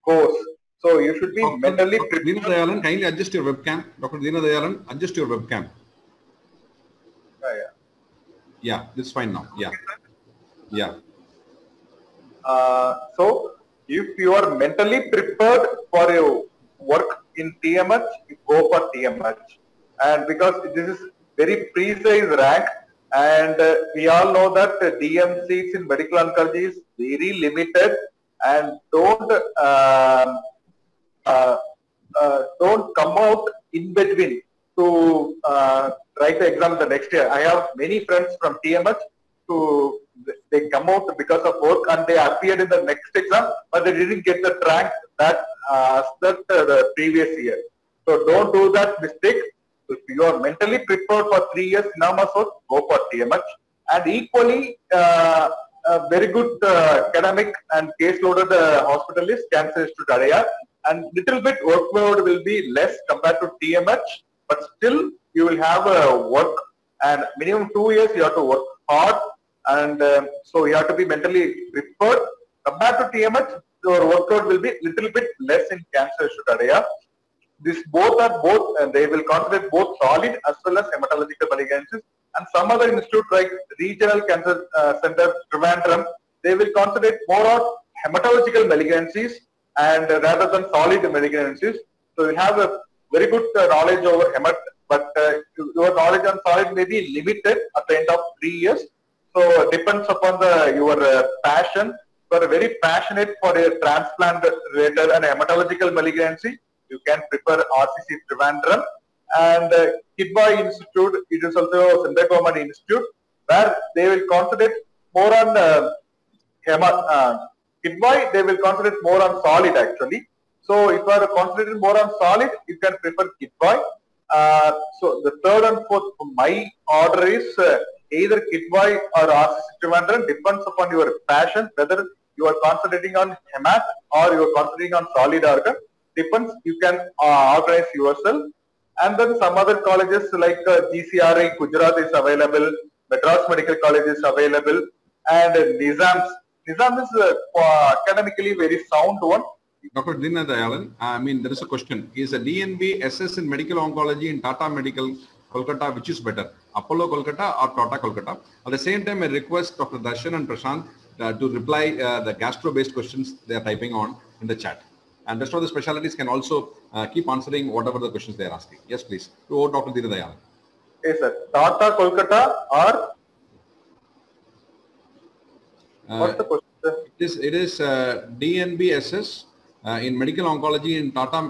course. So you should be mentally prepared. Dina Dayalan, kindly adjust your webcam. Dr. Dina Dayalan, adjust your webcam. Yeah, this is fine now. Yeah. Yeah. So if you are mentally prepared for your work in TMH, you go for TMH. And because this is very precise rank, and we all know that DM seats in medical oncology is very limited, and don't come out in between to write the exam the next year. I have many friends from TMH who they come out because of work and they appeared in the next exam, but they didn't get the rank that the previous year. So don't do that mistake. If you are mentally prepared for 3 years in Amazon, go for TMH. And equally, a very good academic and case loaded hospital is Cancer Institute Adyar, and little bit workload will be less compared to TMH, but still you will have work, and minimum 2 years you have to work hard, and so you have to be mentally prepared. Compared to TMH, your workload will be little bit less in Cancer Institute Adyar. These both are and they will concentrate both solid as well as hematological malignancies. And some other institute like Regional Cancer Center, Trivandrum, they will concentrate more on hematological malignancies and rather than solid malignancies. So you have a very good knowledge over hemat, but your knowledge on solid may be limited at the end of 3 years. So it depends upon your passion. If you are very passionate for a transplant related and hematological malignancy, you can prefer RCC Trivandrum. And Kidwai Institute, it is also Central Government Institute, where they will concentrate more on Kidwai, they will concentrate more on solid actually. So if you are concentrating more on solid, you can prefer Kidwai. So the third and fourth, my order is either Kidwai or RCC Trivandrum, depends upon your passion, whether you are concentrating on hemat or you are concentrating on solid organ. Depends, you can organize yourself. And then some other colleges like GCRI, Gujarat is available, Madras Medical College is available, and Nizam is academically very sound one. Dr. Dina Dayalan, I mean, there is a question. Is a DNB SS in medical oncology in Tata Medical Kolkata, which is better, Apollo Kolkata or Tata Kolkata? At the same time, I request Dr. Darshan and Prashant to reply the gastro-based questions they are typing on in the chat. And rest of the specialties can also keep answering whatever the questions they are asking. Yes, please. To Dr. Dina Dayalan. Yes, sir. Tata Kolkata or what's the question? It is DNBSS in medical oncology in Tata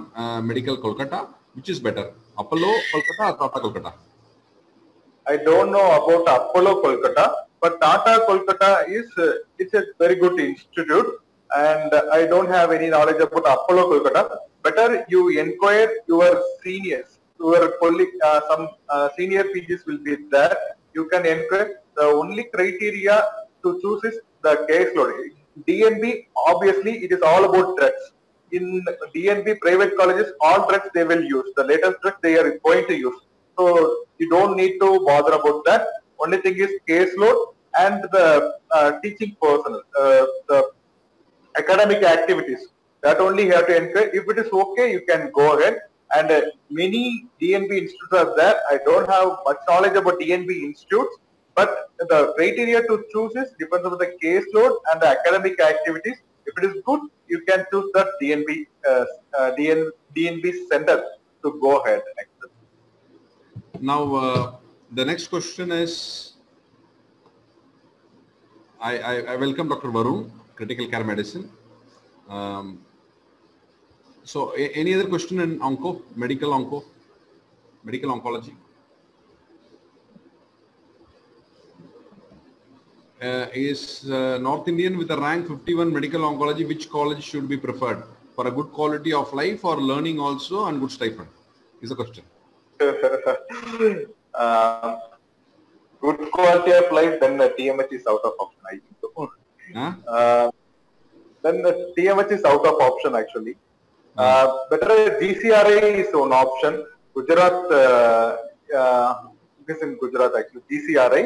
Medical Kolkata. Which is better, Apollo Kolkata or Tata Kolkata? I don't know about Apollo Kolkata, but Tata Kolkata is it's a very good institute. And I don't have any knowledge about Apollo Kolkata. Better you inquire your seniors, your colleague, some senior PGs will be there. You can inquire. The only criteria to choose is the case load. DNB, obviously, it is all about drugs. In DNB private colleges, all drugs they will use. The latest drugs they are going to use. So you don't need to bother about that. Only thing is case load and the teaching personnel. The academic activities, that only you have to encourage. If it is okay, you can go ahead. And many DNB institutes are there. I don't have much knowledge about DNB institutes, but the criteria to choose is depends on the caseload and the academic activities. If it is good, you can choose that DNB center to go ahead. Now, the next question is, I welcome Dr. Varun, Critical Care Medicine. So any other question in medical oncology? Is North Indian with a rank 51 medical oncology, which college should be preferred for a good quality of life or learning also and good stipend? Is the question. Good quality of life, then TMH is out of option. then the TMH is out of option actually. Better GCRI is one option. Gujarat, this in Gujarat actually, GCRI.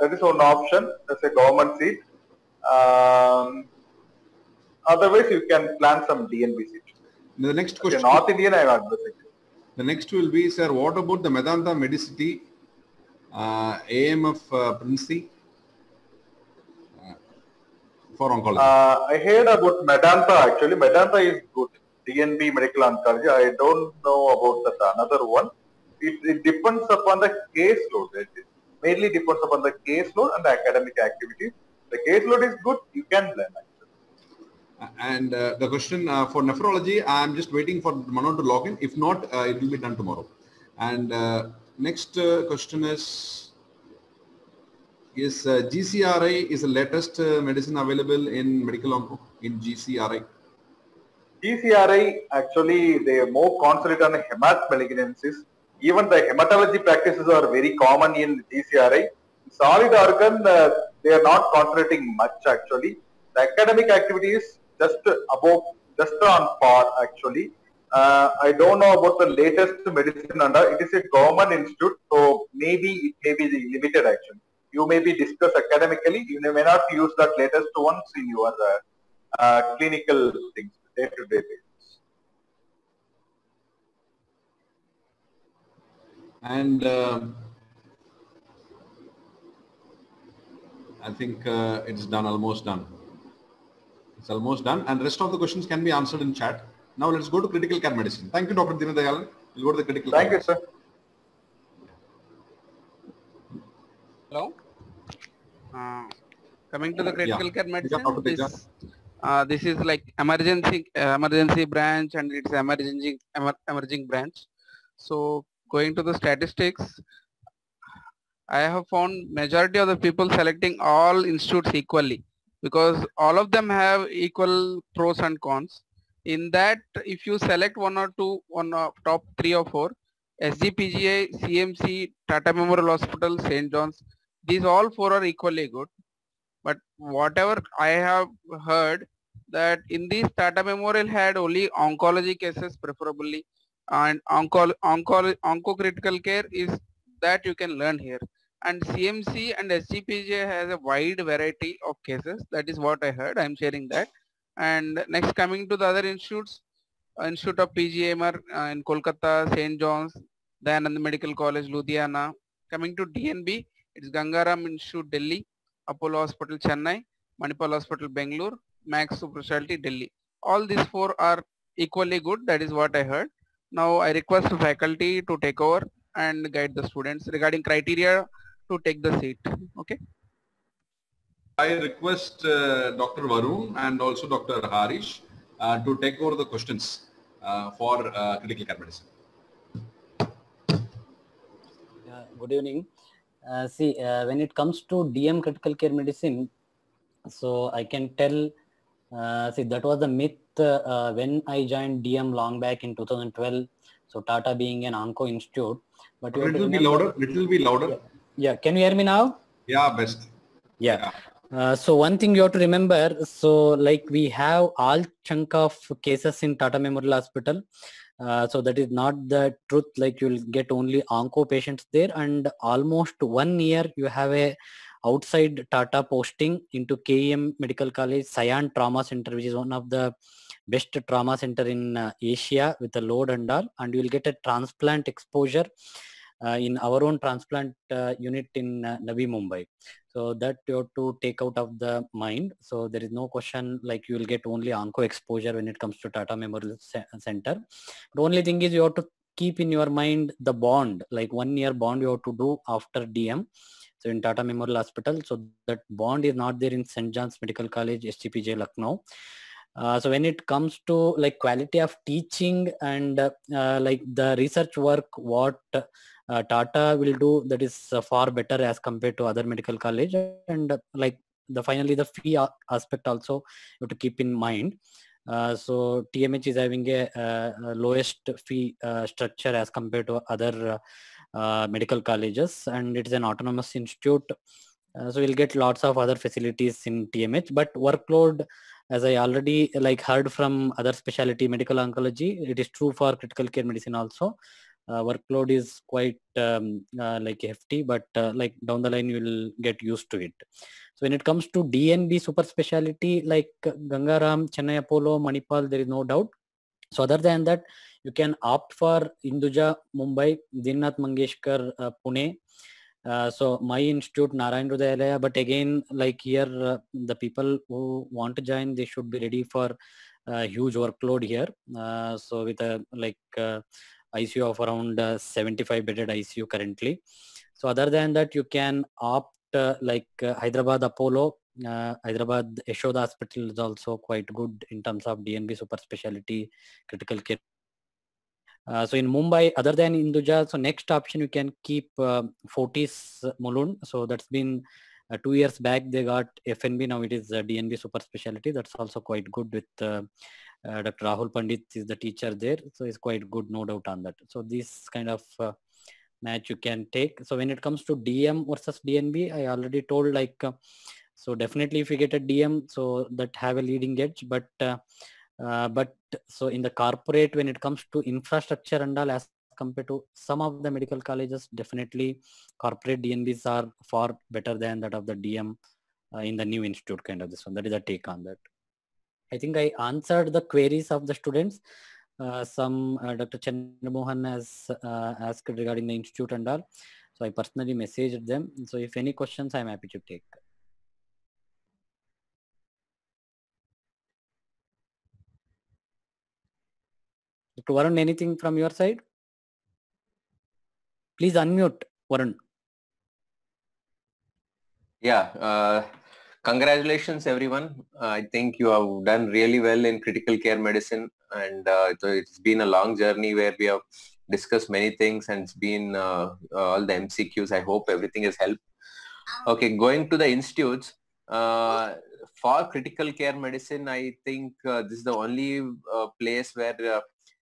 That is one option. That's a government seat. Otherwise, you can plan some DNB seat. The next question. North Indian, I am advising. The next will be, sir, what about the Medanta Medicity, AMF Princey for oncology? I heard about Medanta actually. Medanta is good. DNB Medical Oncology. I don't know about that another one. It depends upon the caseload. It mainly depends upon the caseload and the academic activities. The caseload is good, you can plan actually. And the question for nephrology, I am just waiting for Manon to log in. If not, it will be done tomorrow. And next question is GCRI is the latest medicine available in medical onco in GCRI? GCRI actually they are more concentrated on hemat malignancies. Even the hematology practices are very common in GCRI. Solid organ, they are not concentrating much actually. The academic activity is just above, just on par actually. I don't know about the latest medicine under. It is a government institute, so maybe it may be limited actually. You may be discussed academically. You may not use that latest ones in your clinical things, day-to-day basis. And I think it's done, almost done. It's almost done, and rest of the questions can be answered in chat. Now let's go to critical care medicine. Thank you, Dr. Deenadayalan. We'll go to the critical care. Thank you, sir. Hello. Coming to the critical care medicine, this is like emergency branch, and it's emerging branch. So going to the statistics, I have found majority of the people selecting all institutes equally because all of them have equal pros and cons. In that, if you select one or two, top 3 or 4, SGPGI, CMC, Tata Memorial Hospital, St. John's, these all 4 are equally good. But whatever I have heard that in these Tata Memorial had only oncology cases preferably, and onco critical care is that you can learn here. And CMC and SGPGI has a wide variety of cases. That is what I heard. I am sharing that. And next, coming to the other institutes, Institute of PGMR in Kolkata, St. John's, Dayananda Medical College, Ludhiana. Coming to DNB, it's Gangaram Institute, Delhi, Apollo Hospital, Chennai, Manipal Hospital, Bangalore, Max Super Specialty, Delhi. All these 4 are equally good. That is what I heard. Now I request the faculty to take over and guide the students regarding criteria to take the seat. Okay. I request Dr. Varun and also Dr. Harish to take over the questions for critical care medicine. Good evening. When it comes to DM critical care medicine, so I can tell, that was the myth when I joined DM long back in 2012. So Tata being an onco institute, but a little bit louder. Little bit louder. Yeah. Can you hear me now? Yeah, best. Yeah. So one thing you have to remember, so like we have all chunk of cases in Tata Memorial Hospital. So that is not the truth, like you'll get only onco patients there, and almost 1 year you have a outside Tata posting into KEM Medical College, Sion Trauma Center, which is one of the best trauma center in Asia with a load and all, and you will get a transplant exposure in our own transplant unit in Navi Mumbai. So that you have to take out of the mind. So there is no question like you will get only onco exposure when it comes to Tata Memorial Center. The only thing is you have to keep in your mind the bond, like 1 year bond you have to do after DM. So in Tata Memorial Hospital, so that bond is not there in St. John's Medical College, SGPJ Lucknow. So when it comes to like quality of teaching and like the research work, what Tata will do, that is far better as compared to other medical college, and like finally the fee aspect also you have to keep in mind. So TMH is having a lowest fee structure as compared to other medical colleges, and it is an autonomous institute. So we'll get lots of other facilities in TMH, but workload, as I already heard from other specialty medical oncology, it is true for critical care medicine also. Workload is quite hefty, but down the line you will get used to it. So when it comes to DNB super specialty like Gangaram, Chennai Apollo, Manipal, there is no doubt. So other than that, you can opt for Hinduja, Mumbai, Dinnath Mangeshkar, Pune. So my institute, Narayana Hrudayalaya, but again, here, the people who want to join, they should be ready for huge workload here. So with a ICU of around 75 bedded ICU currently. So other than that, you can opt Hyderabad Apollo. Hyderabad Yashoda Hospital is also quite good in terms of DNB super specialty critical care. So in Mumbai, other than Hinduja, so next option you can keep Fortis Mulund. So that's been 2 years back they got FNB. Now it is DNB super specialty. That's also quite good with Dr. Rahul Pandit is the teacher there. So it's quite good, no doubt on that. So this kind of match you can take. So when it comes to DM versus DNB, I already told so definitely if you get a DM, so that have a leading edge, but so in the corporate, when it comes to infrastructure and all, as compared to some of the medical colleges, definitely corporate DNBs are far better than that of the DM in the new institute kind of this one. That is a take on that. I think I answered the queries of the students. Some Dr. Chandramohan has asked regarding the institute and all. So I personally messaged them. So if any questions, I'm happy to take. Dr. Varun, anything from your side? Please unmute, Varun. Yeah, congratulations everyone. I think you have done really well in critical care medicine, and it's been a long journey where we have discussed many things, and it's been all the MCQs. I hope everything has helped. Okay, going to the institutes. For critical care medicine, I think this is the only place where the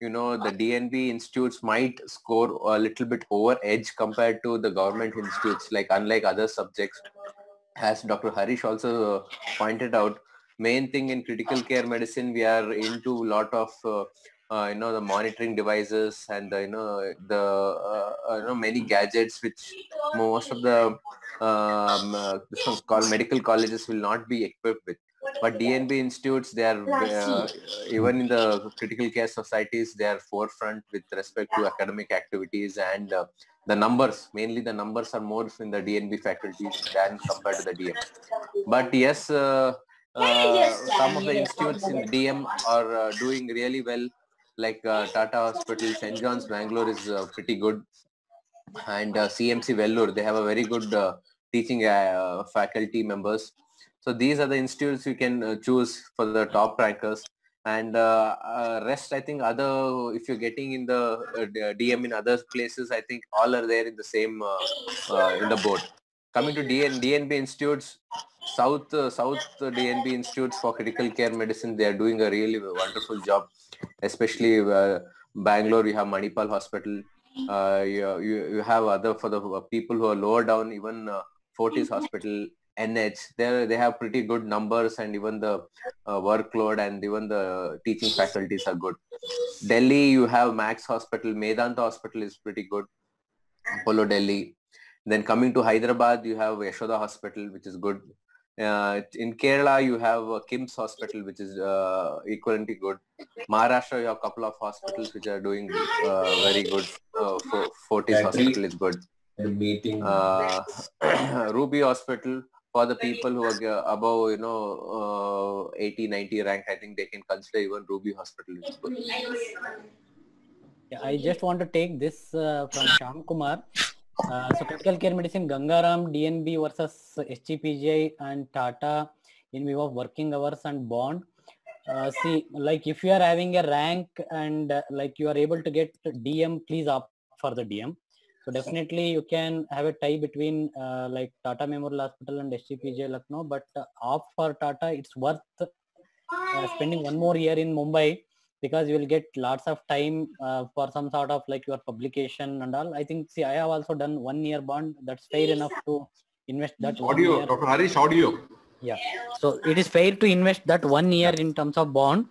DNB institutes might score a little bit over edge compared to the government institutes, unlike other subjects. As Dr. Harish also pointed out, main thing in critical care medicine, we are into a lot of the monitoring devices and many gadgets which most of the medical colleges will not be equipped with. But DNB institutes, they are even in the critical care societies, they are forefront with respect to academic activities, and the numbers, mainly the numbers are more in the DNB faculties than compared to the DM. But yes, some of the institutes in DM are doing really well, like Tata Hospital, St. John's Bangalore is pretty good, and CMC Vellore, they have a very good teaching faculty members. So these are the institutes you can choose for the top rankers, and rest, I think if you're getting in the DM in other places, I think all are there in the same in the board. Coming to DNB institutes, South DNB institutes for critical care medicine, they are doing a really wonderful job, especially Bangalore, you have Manipal Hospital. You have other, for the people who are lower down, even Fortis Hospital, NH, they have pretty good numbers, and even the workload and even the teaching faculties are good. Delhi, you have Max Hospital, Medanta Hospital is pretty good, Apollo Delhi. Then coming to Hyderabad, you have Yashoda Hospital, which is good. In Kerala, you have KIMS Hospital, which is equally good. Maharashtra, you have a couple of hospitals which are doing very good. Fortis Hospital is good. Ruby Hospital, for the people who are above 80-90 rank, I think they can consider even Ruby Hospital is good. Yeah, I just want to take this from Shyam Kumar. So critical care medicine, Gangaram, DNB versus SGPGI and Tata in view of working hours and bond. See, if you are having a rank and you are able to get DM, please opt for the DM. So definitely you can have a tie between Tata Memorial Hospital and SGPGI Lucknow, but opt for Tata. It's worth spending one more year in Mumbai, because you will get lots of time for some sort of your publication and all. I think, see, I have also done 1 year bond. That's fair enough to invest that 1 Audio, year. Dr. Harish, audio. Yeah. So it is fair to invest that 1 year in terms of bond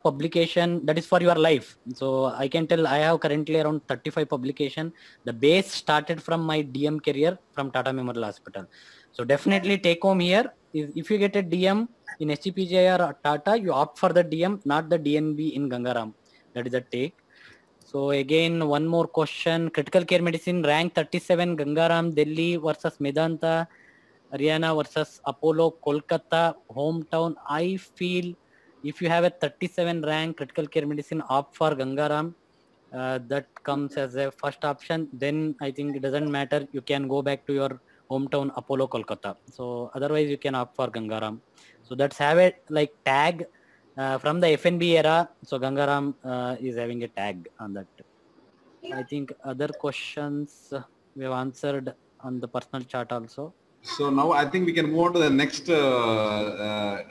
publication that is for your life. So I can tell I have currently around 35 publication. The base started from my DM career from Tata Memorial Hospital. So definitely take home here is if you get a DM in SGPGI or Tata, you opt for the DM, not the DNB in Gangaram. That is the take. So again, one more question. Critical care medicine rank 37, Gangaram, Delhi versus Medanta, Haryana versus Apollo, Kolkata, hometown. I feel if you have a 37 rank critical care medicine, opt for Gangaram. That comes as a first option. Then I think it doesn't matter. You can go back to your hometown Apollo, Kolkata. So otherwise you can opt for Gangaram. So that's have it like tag from the FNB era. So Gangaram is having a tag on that. I think other questions we have answered on the personal chat also. So now I think we can move on to the next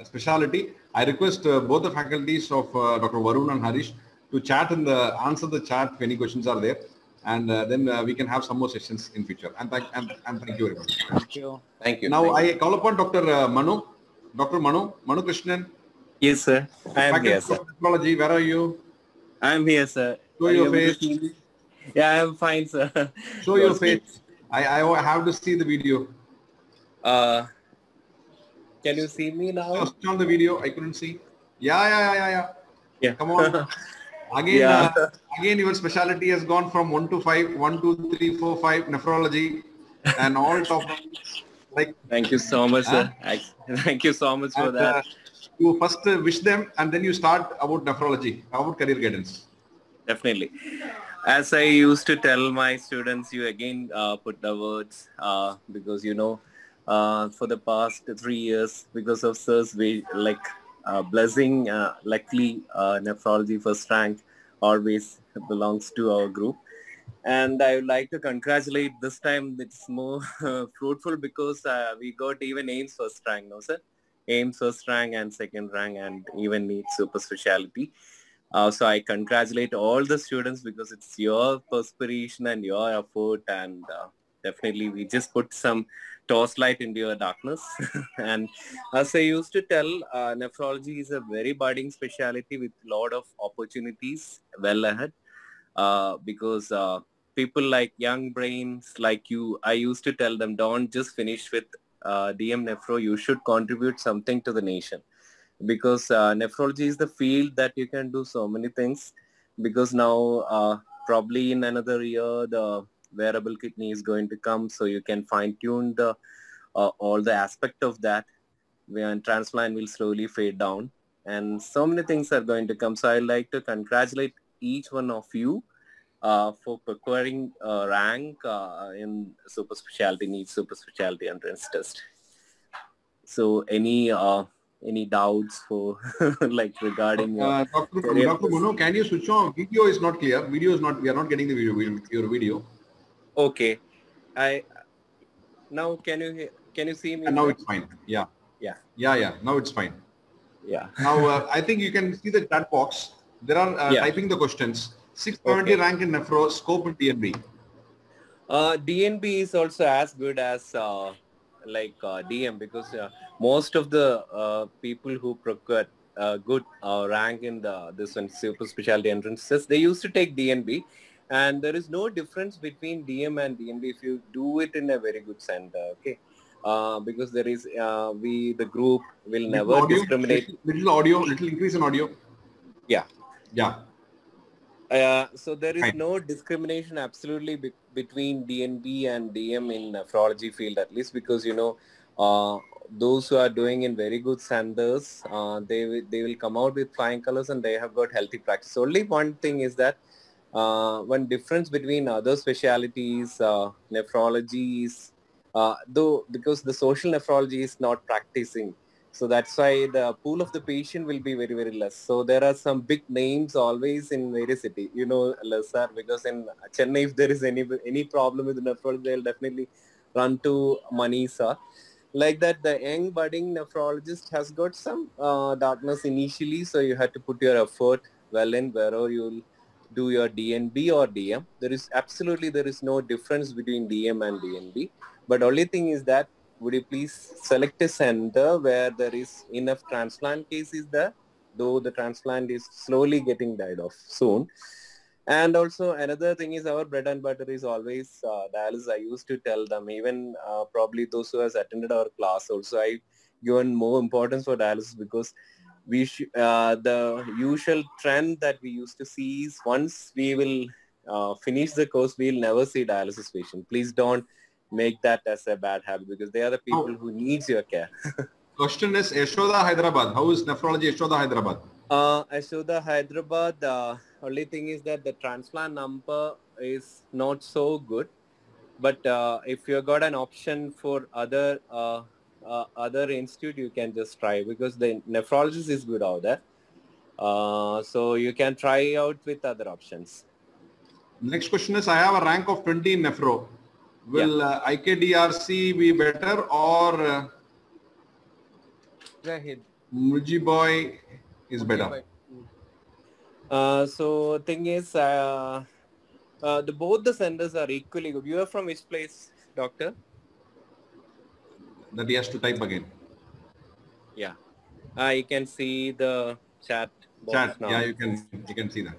specialty. I request both the faculties of Dr. Varun and Harish to chat and answer the chat if any questions are there, and then we can have some more sessions in future. And thank you very much. Thank you. Thank you. Now I call upon Dr. Manu Krishnan. Yes, sir. I am here, sir. Technology, where are you? I am here, sir. Show your face. Yeah, I am fine, sir. Show your face. I have to see the video. Can you see me now? Switch on the video. I couldn't see. Yeah. Come on. Again, Yeah. Again, your specialty has gone from 1 to 5, 1, 2, 3, 4, 5, nephrology, and all top. Like. Thank you so much, sir. Thank you so much for that. You first wish them, and then you start about nephrology, about career guidance. Definitely. As I used to tell my students, you again put the words because for the past 3 years, because of sir's blessing, luckily nephrology first rank always belongs to our group. And I would like to congratulate this time. It's more fruitful because we got even AIMS first rank, no sir? AIMS first rank and second rank and even NEET super specialty. So I congratulate all the students because it's your perspiration and your effort, and definitely we just put some torchlight into your darkness. And as I used to tell, nephrology is a very budding specialty with a lot of opportunities well ahead because people like young brains like you, I used to tell them, don't just finish with DM Nephro, you should contribute something to the nation. Because nephrology is the field that you can do so many things, because now probably in another year the wearable kidney is going to come, so you can fine-tune the all the aspect of that, when transplant will slowly fade down, and so many things are going to come. So I'd like to congratulate each one of you for procuring a rank in super specialty, NEET super specialty entrance test. So any doubts for regarding Dr. Manu, can you switch on? Video is not clear. Video is not. We are not getting the video. Your video. Okay. Now can you see me? And now it's fine. Yeah. Now it's fine. Yeah. Now I think you can see the chat box. There are typing the questions. 670 rank in nephro, scope in DNB. DNB is also as good as DM, because most of the people who procure good rank in this one super specialty entrances, they used to take DNB, and there is no difference between DM and DNB if you do it in a very good center. Okay, because there is the group will never discriminate. Little increase in audio. Yeah. So there is Fine. no discrimination absolutely between DNB and DM in nephrology field, at least, because those who are doing in very good centers, they will come out with flying colors and they have got healthy practice. Only one thing is that one difference between other specialities, nephrology is because the social nephrology is not practicing. So that's why the pool of the patient will be very, very less. So there are some big names always in various cities, lesser, because in Chennai, if there is any problem with nephrology, they'll definitely run to Manisa. Like that, the young budding nephrologist has got some darkness initially. So you have to put your effort well in wherever you'll do your DNB or DM. There is no difference between DM and DNB. But only thing is that, would you please select a center where there is enough transplant cases there, though the transplant is slowly getting died off soon. And also another thing is our bread and butter is always dialysis. I used to tell them, even probably those who has attended our class also, I given more importance for dialysis, because the usual trend that we used to see is once we will finish the course, we'll never see dialysis patient. Please don't make that as a bad habit, because they are the people who needs your care. Question is Yashoda Hyderabad. How is nephrology Yashoda Hyderabad? Yashoda Hyderabad, only thing is that the transplant number is not so good. But if you got an option for other institute, you can just try, because the nephrologist is good out there. So you can try out with other options. Next question is, I have a rank of 20 in nephro. Will IKDRC be better, or Mujiboy is better? So thing is, both the centers are equally good. You are from which place, doctor? That he has to type again. Yeah, you can see the chat box now. Yeah, you can see that.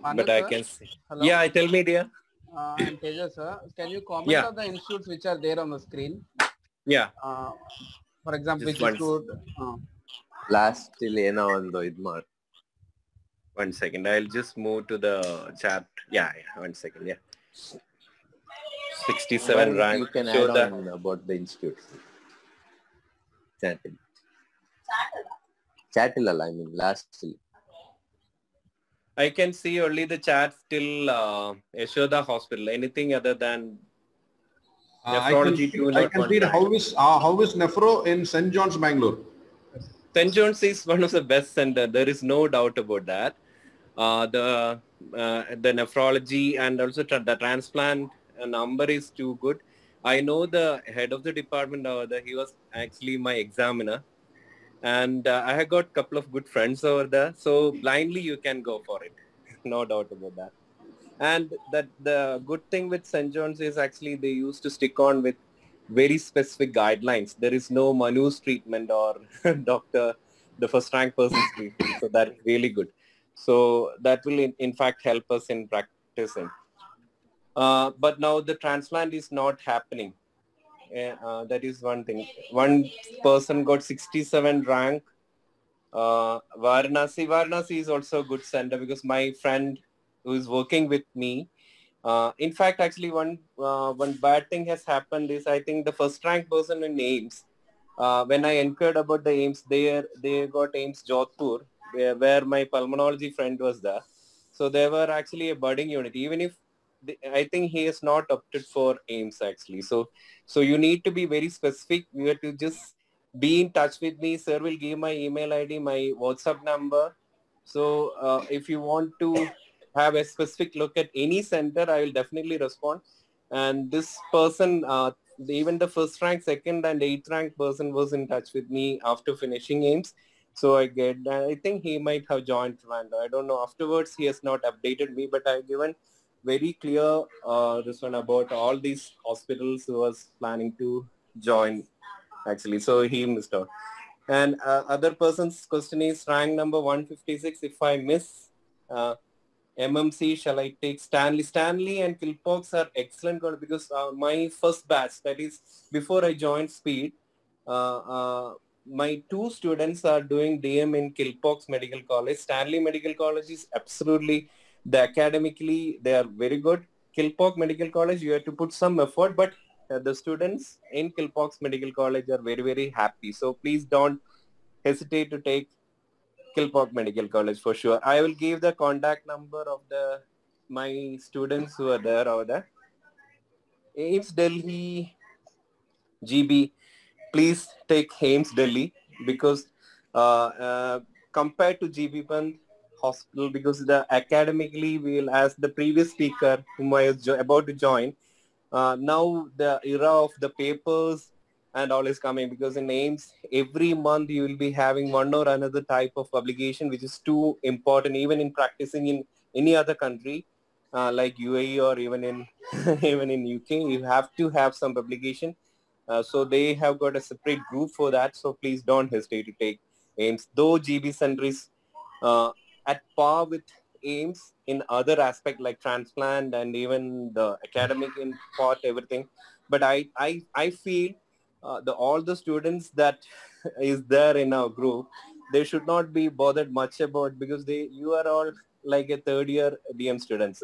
Manu But I sir? can see. Hello? Yeah, tell me, dear. I'm Tejas sir. Can you comment on the institutes which are there on the screen? Yeah. For example, Just which institute? Last till Lena on the Idmar. 1 second. I'll just move to the chat. Yeah, 1 second. Yeah. 67 rank. You can Show add on about the institute. Chatilla, I mean, last till. I can see only the chat till Yashoda Hospital. Anything other than nephrology I can see how is nephro in St. John's, Bangalore. St. John's is one of the best center. There is no doubt about that. The nephrology and also the transplant number is too good. I know the head of the department over there. He was actually my examiner. And I have got a couple of good friends over there. So blindly you can go for it. No doubt about that. And that the good thing with St. John's is actually they used to stick on with very specific guidelines. There is no Manu's treatment or doctor, the first rank person's treatment. So that's really good. So that will in fact help us in practicing. But now the transplant is not happening. That is one thing. One person got 67 rank. Varanasi is also a good center, because my friend who is working with me, in fact, actually one bad thing has happened is, I think the first rank person in AIIMS, when I inquired about the AIIMS, they got AIIMS Jodhpur, where my pulmonology friend was there. So they were actually a budding unit, even if I think he is not opted for AIIMS actually. So you need to be very specific. You have to just be in touch with me. Sir will give my email ID, my WhatsApp number. So if you want to have a specific look at any center, I will definitely respond. And this person, even the first rank, second and 8th rank person was in touch with me after finishing AIIMS. So I think he might have joined Trivandrum. I don't know. Afterwards, he has not updated me, but I've given very clear this one about all these hospitals who was planning to join actually. So he missed out. And other person's question is rank number 156. If I miss MMC, shall I take Stanley? Stanley and Kilpox are excellent because my first batch, that is before I joined Speed, my 2 students are doing DM in Kilpox Medical College. Stanley Medical College is absolutely, academically, they are very good. Kilpox Medical College, you have to put some effort, but the students in Kilpox Medical College are very, very happy. So please don't hesitate to take Kilpox Medical College for sure. I will give the contact number of my students who are there over there. AIIMS Delhi GB, please take AIIMS Delhi, because compared to GB Pant Hospital, because academically we will, as the previous speaker whom I was about to join, now the era of the papers and all is coming, because in AIIMS every month you will be having one or another type of publication which is too important even in practicing in any other country. like UAE or even in even in UK, you have to have some publication. So they have got a separate group for that. So please don't hesitate to take AIMS. Though GB Center is at par with AIMS in other aspect like transplant and even the academic in part, everything. But I feel all the students that is there in our group, they should not be bothered much about, because you are all like a third year DM students.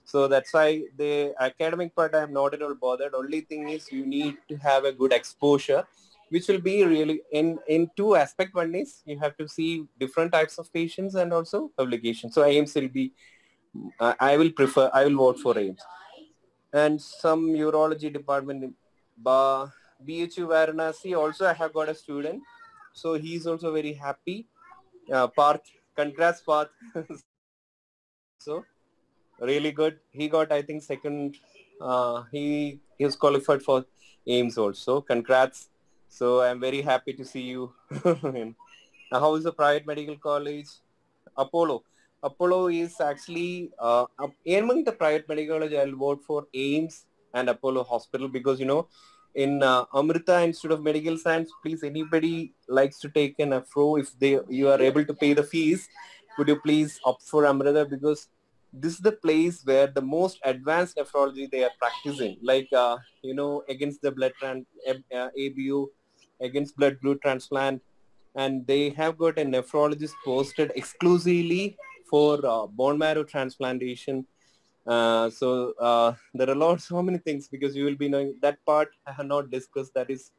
So that's why the academic part I'm not at all bothered. Only thing is you need to have a good exposure, which will be really in two aspects. One is you have to see different types of patients and also publication. So AIMS will be, I will vote for AIMS. And some urology department in BHU Varanasi also I have got a student. So he's also very happy. Parth, congrats Parth. So really good. He got, I think, second. He is qualified for AIMS also. Congrats. So I'm very happy to see you. Now, how is the private medical college? Apollo. Apollo is actually among the private medical college. I'll vote for AIMS and Apollo Hospital, because in Amrita Institute of Medical Science, please, anybody likes to take an Afro, if you are able to pay the fees, would you please opt for Amrita, because this is the place where the most advanced nephrology they are practicing, like against the blood ABU, against blood glue transplant, and they have got a nephrologist posted exclusively for bone marrow transplantation. So there are so many things, because you will be knowing that part I have not discussed. That is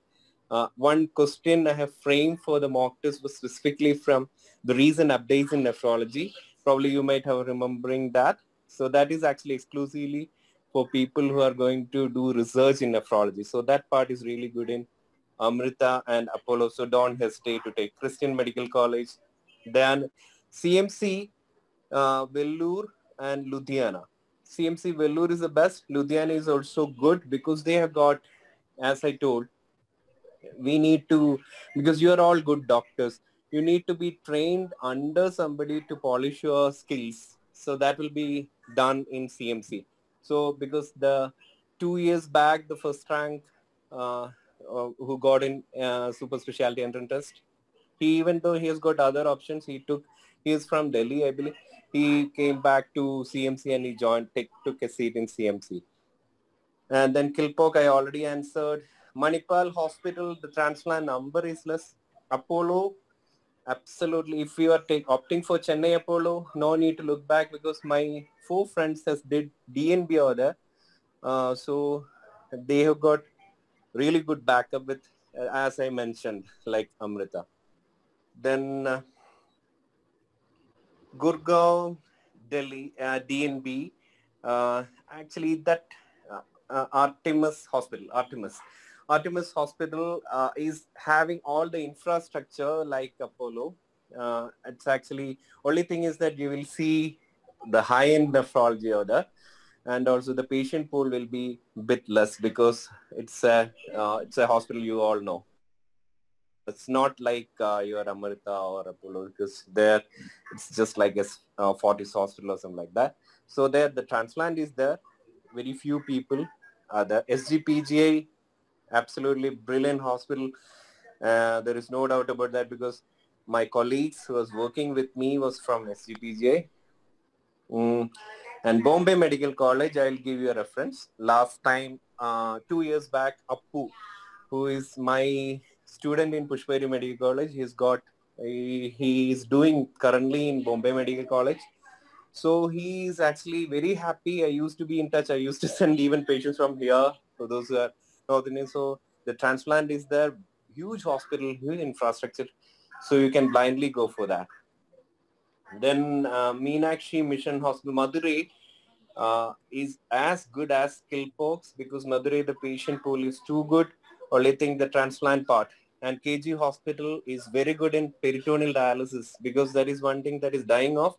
one question I have framed for the mock test was specifically from the recent updates in nephrology. Probably you might have remembering that. So that is actually exclusively for people who are going to do research in nephrology. So that part is really good in Amrita and Apollo. So don't hesitate to take Christian Medical College. Then CMC, Vellore and Ludhiana. CMC Vellore is the best. Ludhiana is also good because they have got, as I told, we need to, because you are all good doctors, you need to be trained under somebody to polish your skills. So that will be done in CMC. So because the 2 years back, the first rank who got in super specialty entrance test, he, even though he has got other options, he is from Delhi, I believe. He came back to CMC and he took a seat in CMC. And then Kilpock, I already answered. Manipal Hospital, the transplant number is less. Apollo, absolutely. If you are opting for Chennai Apollo, no need to look back, because my 4 friends has did DNB over there. So they have got really good backup with, as I mentioned, like Amrita. Then Gurgaon, Delhi, DNB, actually that Artemis Hospital is having all the infrastructure like Apollo. It's actually, only thing is that you will see the high-end nephrology over there, and also the patient pool will be a bit less, because it's a hospital you all know. It's not like your Amrita or Apollo, because there it's just like a Fortis hospital or something like that. So there the transplant is there. Very few people are there. SGPGI, absolutely brilliant hospital. There is no doubt about that, because my colleagues who was working with me was from SGPGI. And Bombay Medical College, I'll give you a reference. Last time, 2 years back, Appu, who is my student in Pushperi Medical College, he is doing currently in Bombay Medical College. So he is actually very happy. I used to be in touch. I used to send even patients from here, for those who are North Indian. So the transplant is there, huge hospital, huge infrastructure. So you can blindly go for that. Then Meenakshi Mission Hospital, Madurai, is as good as Kilpox, because Madurai, the patient pool is too good. Only thing the transplant part. And KG Hospital is very good in peritoneal dialysis, because that is one thing that is dying off.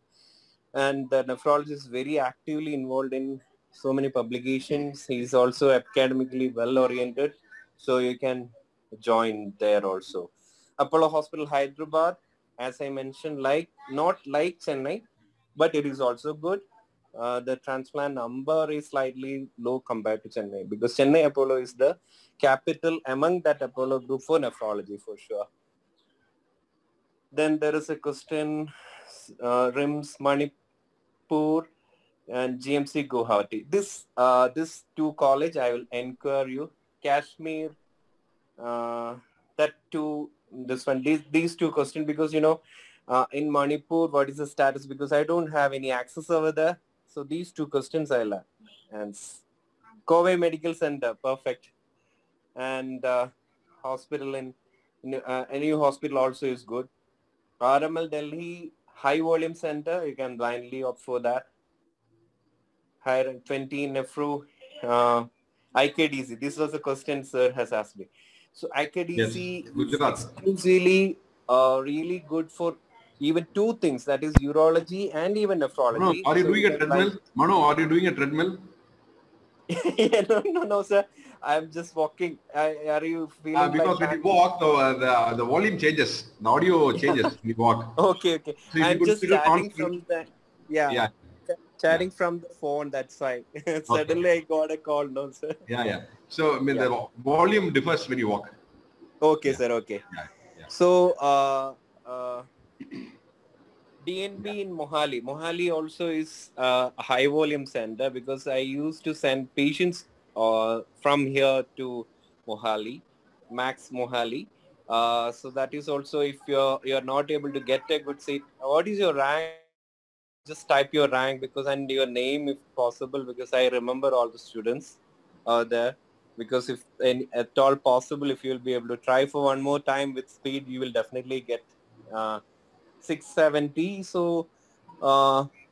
And the nephrologist is very actively involved in so many publications. He is also academically well oriented, so you can join there also. Apollo Hospital Hyderabad, as I mentioned, not like Chennai, but it is also good. the transplant number is slightly low compared to Chennai, because Chennai Apollo is the capital among that Apollo group for nephrology for sure. Then there is a question, RIMS Manipur and GMC Guwahati. This two college I will enquire you. Kashmir, that two, this one, these two questions, because in Manipur, what is the status? Because I don't have any access over there. So these two questions I'll have. And Kobe Medical Center, perfect. And hospital in NU hospital also is good. RML Delhi high volume center, you can blindly opt for that. Higher 20 Nephro, IKDC. This was a question sir has asked me. So IKDC is exclusively really good for even two things, that is urology and even nephrology. Are you doing a treadmill? Manu, are you doing a treadmill? No, sir. I'm just walking. Are you feeling because when you walk, the volume changes. The audio changes when you walk. Okay. So I'm just chatting from the chatting from the phone. That's why. Suddenly I got a call. No, sir. Yeah. So the volume differs when you walk. Okay, sir. Okay. Yeah. So DNB in Mohali. Mohali also is a high volume center, because I used to send patients from here to Mohali, Max Mohali. So that is also, if you're not able to get a good seat, what is your rank? Just type your rank and your name if possible, because I remember all the students there. Because if at all possible, if you'll be able to try for one more time with speed, you will definitely get 670. So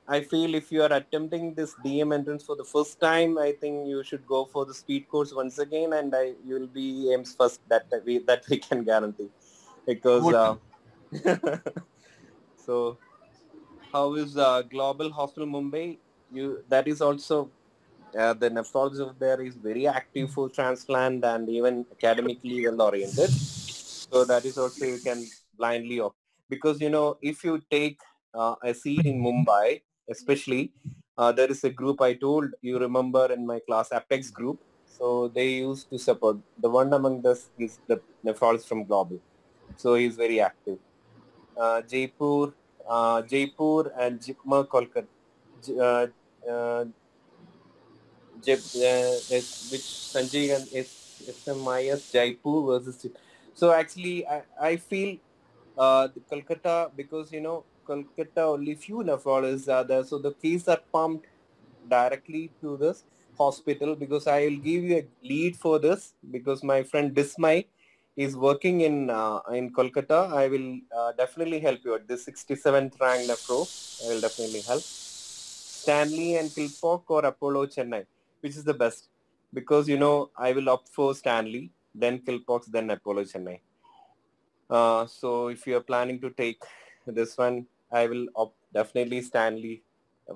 I feel if you are attempting this DM entrance for the first time, I think you should go for the speed course once again, and you will be AIIMS first. That we can guarantee. Because so how is Global Hospital Mumbai? That is also the nephrologist over there is very active for transplant and even academically well oriented. So that is also you can blindly opt. Because if you take a seat in Mumbai, especially there is a group I told you, remember in my class, Apex group. So they used to support. The one among us is the nephrologist from Global. So he's very active. Jaipur and Jipma Kolkata. Which Sanjay is SMIS Jaipur versus. So actually I feel the Kolkata, because Kolkata only few nephrologists are there, so the fees are pumped directly to this hospital. Because I will give you a lead for this, because my friend Bismay is working in Kolkata. I will definitely help you at this 67th rank nephro. I will definitely help. Stanley and Kilpock or Apollo Chennai, which is the best? Because I will opt for Stanley, then Kilpox, then Apollo Chennai. So if you are planning to take this one, I will opt definitely Stanley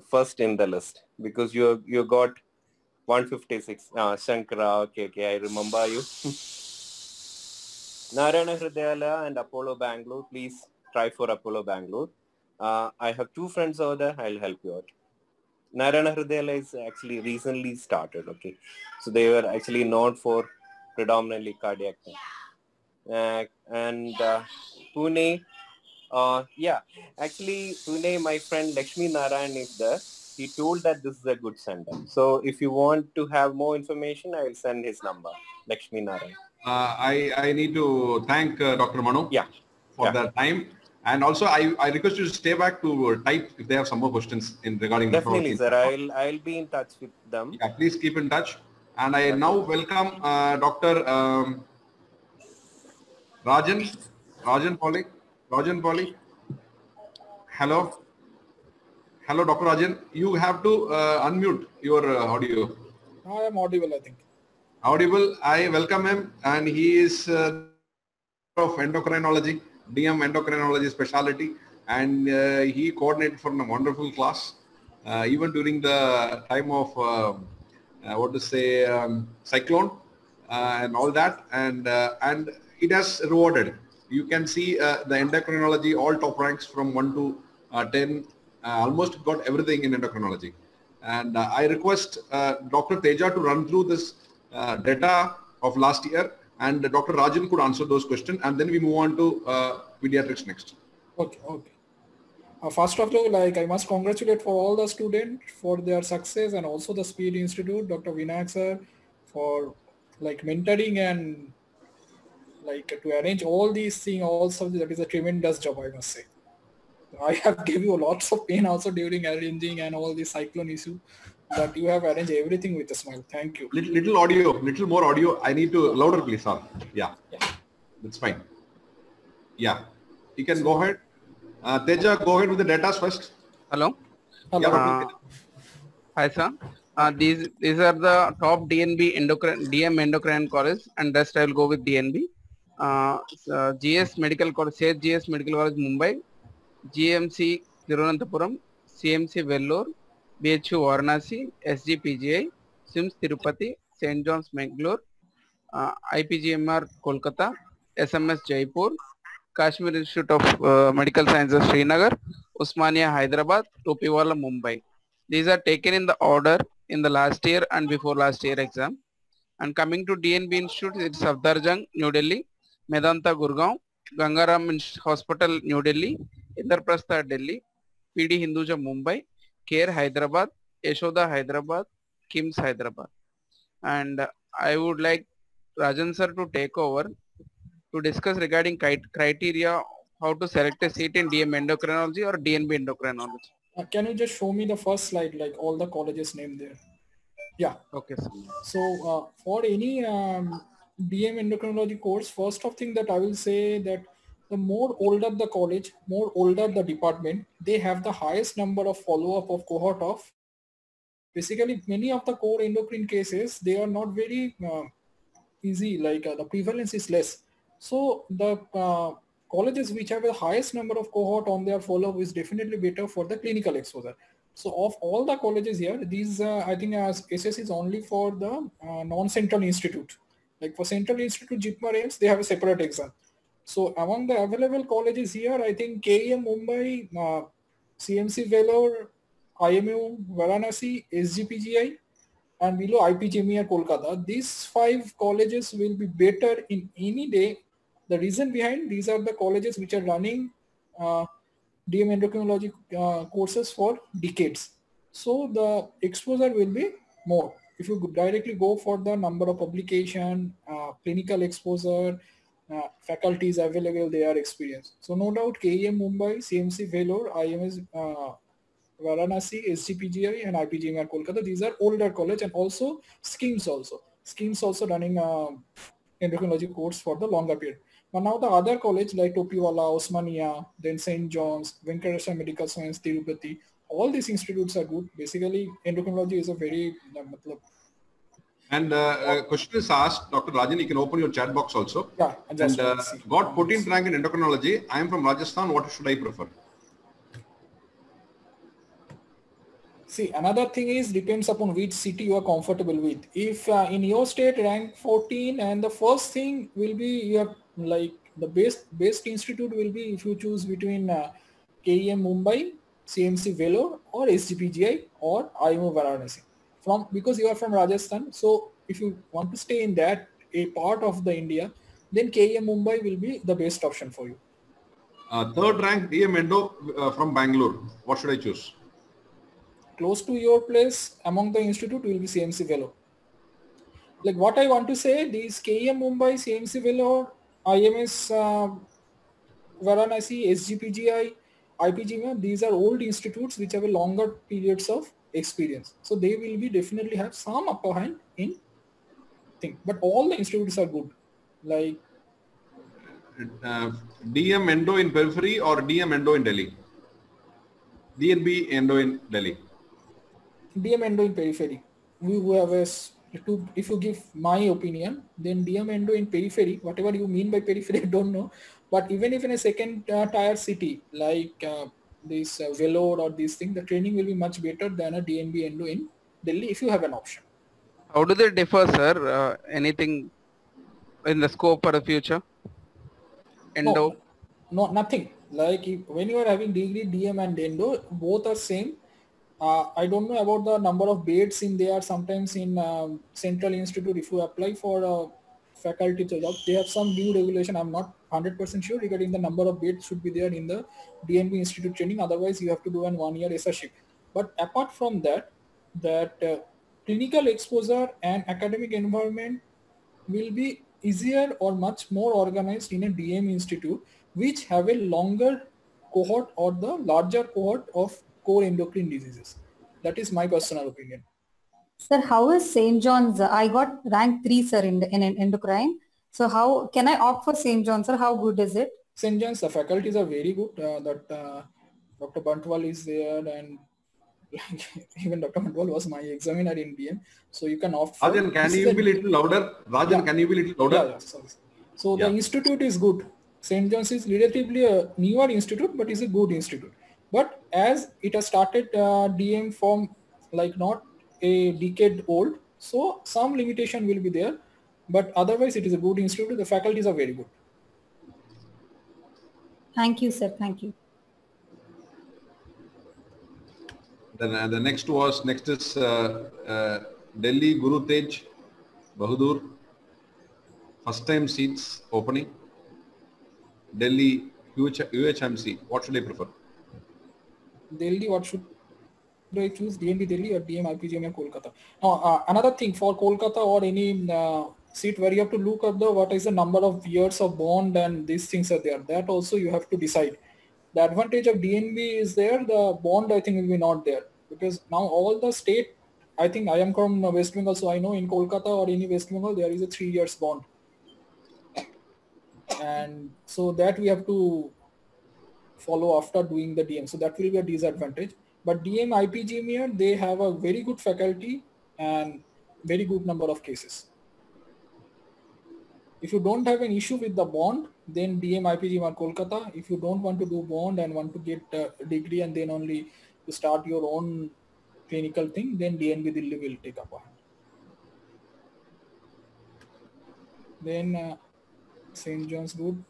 first in the list, because you got 156. Shankara, okay, I remember you. Narayana Hrudayalaya and Apollo Bangalore, please try for Apollo Bangalore. I have two friends over there. I'll help you out. Narayana Hrudayalaya is actually recently started. Okay, so they were actually known for predominantly cardiac. And Pune, actually Pune, my friend Lakshmi Narayan is there. He told that this is a good center. So if you want to have more information, I will send his number, Lakshmi Narayan. I need to thank Dr. Manu for the time. And also, I request you to stay back to type if they have some more questions regarding definitely, sir. I'll be in touch with them. Yeah, please keep in touch. And I now welcome Dr. Rajan Polly. Hello, Dr. Rajan. You have to unmute your audio. I am audible, I think. Audible. I welcome him, and he is of endocrinology. DM endocrinology specialty, and he coordinated for a wonderful class even during the time of cyclone and all that, and it has rewarded. You can see the endocrinology all top ranks from 1 to 10 almost got everything in endocrinology. And I request Dr. Teja to run through this data of last year, and Dr. Rajan could answer those questions, and then we move on to pediatrics next. Okay, okay. First of all, I must congratulate for all the students for their success, and also the Speed Institute, Dr. Vinayak sir, for mentoring and to arrange all these things. Also, that is a tremendous job, I must say. I have gave you lots of pain also during arranging and all the cyclone issue, but you have arranged everything with a smile. Thank you. Little audio, little more audio. I need to louder, please. Yeah, that's fine. Yeah, you can go ahead. Teja, go ahead with the data first. Hello. Hello. Hi, sir. These are the top DNB DM endocrine college, and rest I will go with DNB. GS Medical College, Sage GS Medical College, Mumbai. GMC Thiruvananthapuram, CMC Vellore, BHU Varanasi, SGPGI, SIMS Tirupati, St. John's Mangalore, IPGMR Kolkata, SMS Jaipur, Kashmir Institute of Medical Sciences Srinagar, Osmania Hyderabad, Topiwala Mumbai. These are taken in the order in the last year and before last year exam. And coming to DNB Institute, it's Safdarjung, New Delhi, Medanta Gurgaon, Gangaram Hospital, New Delhi, Indraprastha, Delhi, PD Hinduja, Mumbai, CARE Hyderabad, Yashoda Hyderabad, KIMS Hyderabad. And I would like Rajan sir to take over to discuss regarding criteria how to select a seat in DM endocrinology or DNB endocrinology. Can you just show me the first slide, all the colleges named there? Yeah. Okay, sir. So for any DM endocrinology course, first of thing that I will say that the more older the college, more older the department, they have the highest number of follow-up of cohort of. Basically, many of the core endocrine cases, they are not very easy, the prevalence is less. So the colleges which have the highest number of cohort on their follow-up is definitely better for the clinical exposure. So of all the colleges here, these I think SS is only for the non-central institute. For Central Institute, JIPMER AIIMS, they have a separate exam. So among the available colleges here, I think KEM Mumbai, CMC Vellore, IMU Varanasi, SGPGI, and below IPGMER Kolkata. These 5 colleges will be better in any day. The reason behind, these are the colleges which are running DM endocrinology courses for decades. So the exposure will be more. If you directly go for the number of publication, clinical exposure, faculties available, they are experienced. So no doubt KEM Mumbai, CMC Vellore, IMS Varanasi, SGPGI and IPGMER Kolkata, these are older college, and also schemes also running endocrinology course for the longer period. But now the other college like Topiwala, Osmania, then St. John's, Venkateswara Medical Science, Tirupati, all these institutes are good. Basically, endocrinology is a very And question is asked, Dr. Rajan, you can open your chat box also. Yeah, and got 14th rank in endocrinology. I am from Rajasthan. What should I prefer? See, another thing is depends upon which city you are comfortable with. If in your state rank 14, and the first thing will be you have the best institute will be if you choose between KEM Mumbai, CMC Vellore, or SGPGI or IMU Varanasi. Because you are from Rajasthan, so if you want to stay in that a part of the India, then KEM Mumbai will be the best option for you. Third rank DM Endo from Bangalore. What should I choose? Close to your place among the institute will be CMC Vellore. What I want to say, these KEM Mumbai, CMC Vellore, IMS Varanasi, SGPGI, IPGMER, these are old institutes which have a longer periods of experience. So they will be definitely have some upper hand in thing. But all the institutes are good. DM Endo in periphery or DM Endo in Delhi? DNB Endo in Delhi. DM Endo in periphery. If you give my opinion, then DM Endo in periphery, whatever you mean by periphery, I don't know. But even if in a second tier city like this Vellore or this thing, the training will be much better than a DNB Endo in Delhi if you have an option. How do they differ, sir? Anything in the scope for the future? Endo? No, nothing. When you are having degree DM and Endo, both are same. I don't know about the number of beds in there. Sometimes in Central Institute, if you apply for a faculty job, they have some new regulation. I'm not 100% sure regarding the number of beds should be there in the DNB Institute training. Otherwise, you have to do an 1-year SRship. But apart from that, clinical exposure and academic environment will be easier or much more organized in a DM institute, which have a longer cohort or the larger cohort of core endocrine diseases. That is my personal opinion. Sir, how is St. John's? I got rank 3, sir, in endocrine. So how can I opt for St. John's, sir? How good is it? St. John's, the faculties are very good. Dr. Bantwal is there, and even Dr. Bantwal was my examiner in DM. So you can opt for. Rajan, can you be little louder? Rajan, can you be little louder? Yeah, sorry. So the institute is good. St. John's is relatively a newer institute, but is a good institute. But as it has started DM from like not a decade old, so some limitation will be there. But otherwise, it is a good institute. The faculties are very good. Thank you, sir. Thank you. Then the next is Delhi Guru Tej Bahadur. First time seats opening. Delhi UHMC. What should I prefer? Delhi, what should I choose? DNB Delhi or DM IPGM in Kolkata? Now, another thing for Kolkata or any seat where you have to look at what is the number of years of bond and these things are there. That also you have to decide. The advantage of DNB is there. The bond I think will be not there, because now all the state, I think I am from West Bengal, so I know in Kolkata or any West Bengal there is a 3 years bond. And so that we have to follow after doing the DM. So that will be a disadvantage. But DM IPGMER, they have a very good faculty and very good number of cases. If you don't have an issue with the bond, then DM IPGMER Kolkata. If you don't want to do bond and want to get a degree and then only to start your own clinical thing, then DNB Delhi will take up. Then St. John's good.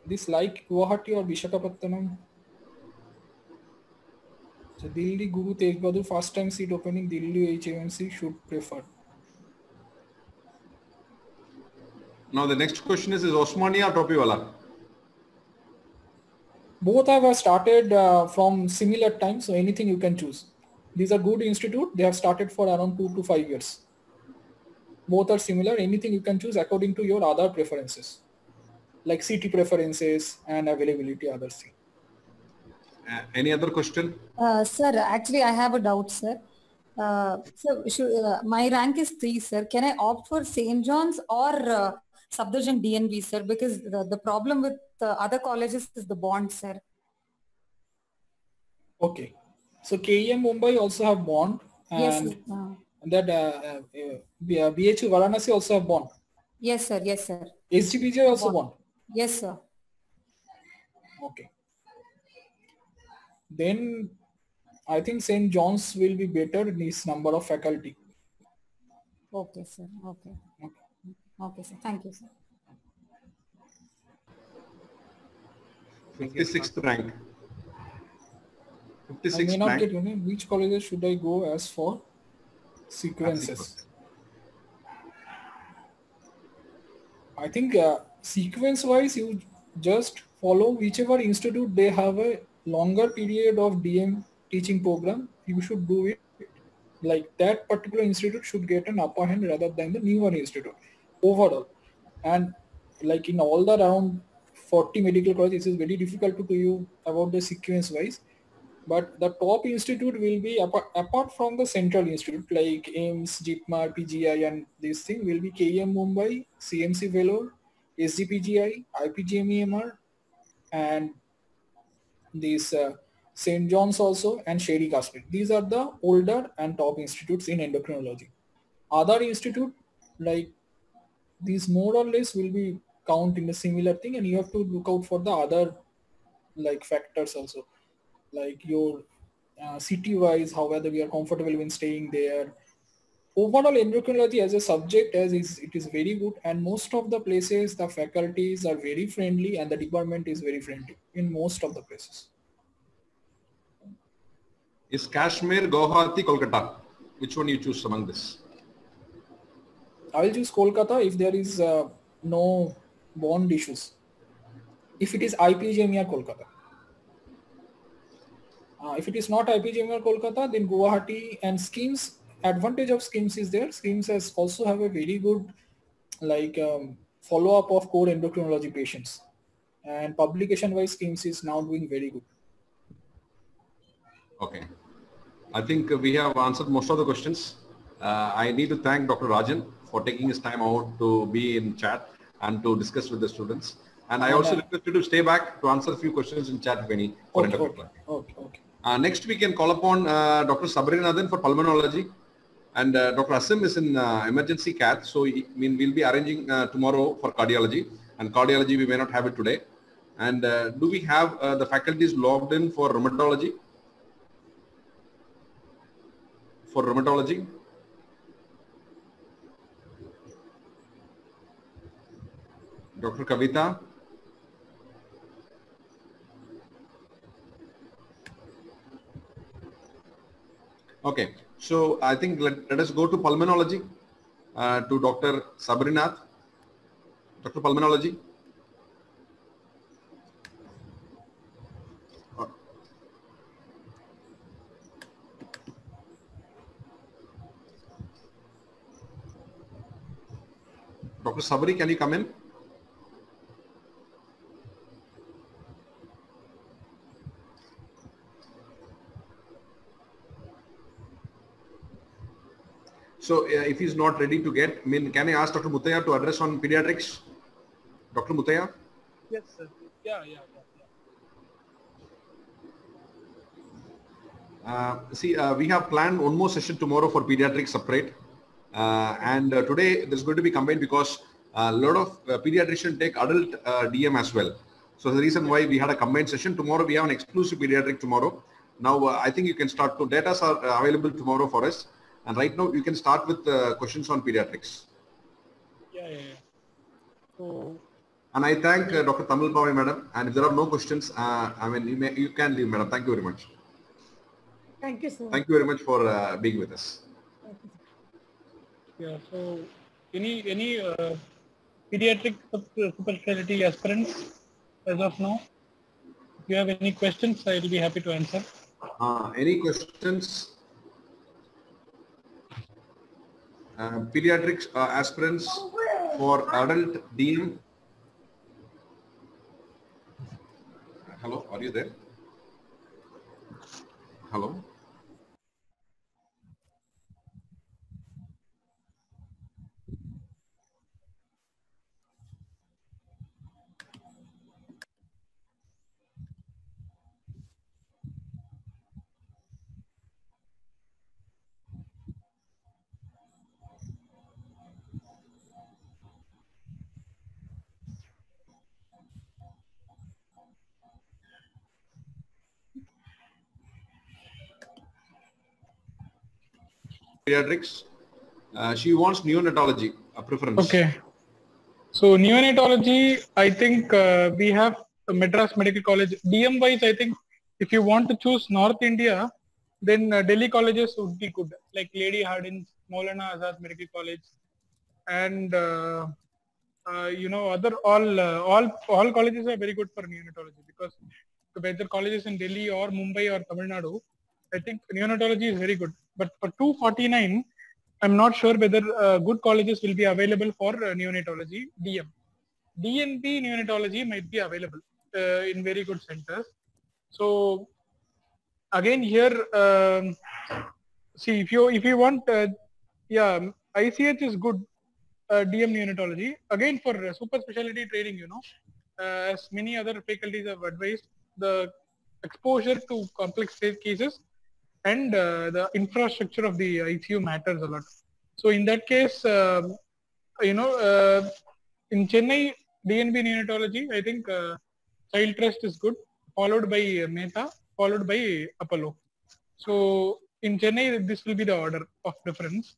This like Guwahati or Visakhapatnam. So Delhi Guru Tej Bahadur, first time seat opening, Delhi HMC should prefer. Now the next question is Osmania or Topiwala? Both have started from similar time, so anything you can choose. These are good institute. They have started for around 2 to 5 years. Both are similar. Anything you can choose according to your other preferences, like city preferences and availability, other things. Any other question? Sir, actually I have a doubt, sir. My rank is 3, sir. Can I opt for St. John's or Safdarjung DNB, sir? Because the problem with the other colleges is the bond, sir. Okay. So KEM Mumbai also have bond. And yes, that BHU Varanasi also have bond. Yes, sir. Yes, sir. SGPGI also bond. Yes, sir. Okay. Then I think St. John's will be better in this number of faculty. Okay, sir. Okay. Okay, sir. Thank you, sir. 56th rank. 56th I may not rank. get which colleges should I go as for sequences. I think sequence wise you just follow whichever institute they have a longer period of DM teaching program, you should do it. Like that particular institute should get an upper hand rather than the newer institute overall. And like in all the around 40 medical colleges, it is very difficult to tell you about the sequence wise. But the top institute will be apart from the central institute like AIMS, JIPMER, PGI, and this thing will be KEM Mumbai, CMC Vellore, SGPGI, IPGMER, and this St. John's also, and Sherry Castle. These are the older and top institutes in endocrinology. Other institute like these more or less will be count in a similar thing, and you have to look out for the other like factors also, like your city wise, how whether we are comfortable when staying there. Overall endocrinology as a subject it is very good, and most of the places the faculties are very friendly and the department is very friendly in most of the places. Is Kashmir, Guwahati, Kolkata? Which one you choose among this? I will choose Kolkata if there is no bond issues. If it is IPGMER Kolkata. If it is not IPGMER Kolkata, then Guwahati. And schemes, advantage of schemes is there. Schemes has also have a very good follow-up of core endocrinology patients. And publication-wise, schemes is now doing very good. Okay. I think we have answered most of the questions. I need to thank Dr. Rajan for taking his time out to be in chat and to discuss with the students. And I also request you to stay back to answer a few questions in chat, if any. Okay. Next, we can call upon Dr. Sabrinathan for pulmonology. And Dr. Asim is in emergency cath. So, we'll be arranging tomorrow for cardiology. And cardiology, we may not have it today. And do we have the faculties logged in for rheumatology? For rheumatology? Dr. Kavita? Okay, so I think let us go to pulmonology, to Dr. Sabrinath. Dr. Pulmonology. Dr. Sabri, can you come in? So if he's not ready to get, can I ask Dr. Mutaya to address on pediatrics? Dr. Mutaya? Yes, sir. Yeah. We have planned one more session tomorrow for pediatrics separate. And today there's going to be combined because a lot of pediatricians take adult DM as well. So the reason why we had a combined session. Tomorrow we have an exclusive pediatric tomorrow. Now I think you can start to, data are available tomorrow for us. And right now you can start with questions on pediatrics. Yeah. So, and I thank Dr. Tamil Pavai madam. And if there are no questions, you can leave, madam. Thank you very much. Thank you, sir. Thank you very much for being with us. Yeah. So, any pediatric super specialty aspirants as of now? If you have any questions, I will be happy to answer. Any questions? Pediatrics aspirants for adult DM. Hello, are you there? Hello. Pediatrics. She wants neonatology, a preference. Okay. So neonatology, I think we have Madras Medical College. DM wise, I think if you want to choose North India, then Delhi colleges would be good, like Lady Hardinge, Maulana Azad Medical College, and all colleges are very good for neonatology, because whether colleges in Delhi or Mumbai or Tamil Nadu, I think neonatology is very good. But for 249, I'm not sure whether good colleges will be available for neonatology, DM. DNB neonatology might be available in very good centers. So again here, see if you want, ICH is good, DM neonatology. Again for super specialty training, as many other faculties have advised, the exposure to complex cases and the infrastructure of the ICU matters a lot. So in that case, in Chennai, DNB neonatology, I think Child Trust is good, followed by Mehta, followed by Apollo. So in Chennai, this will be the order of preference.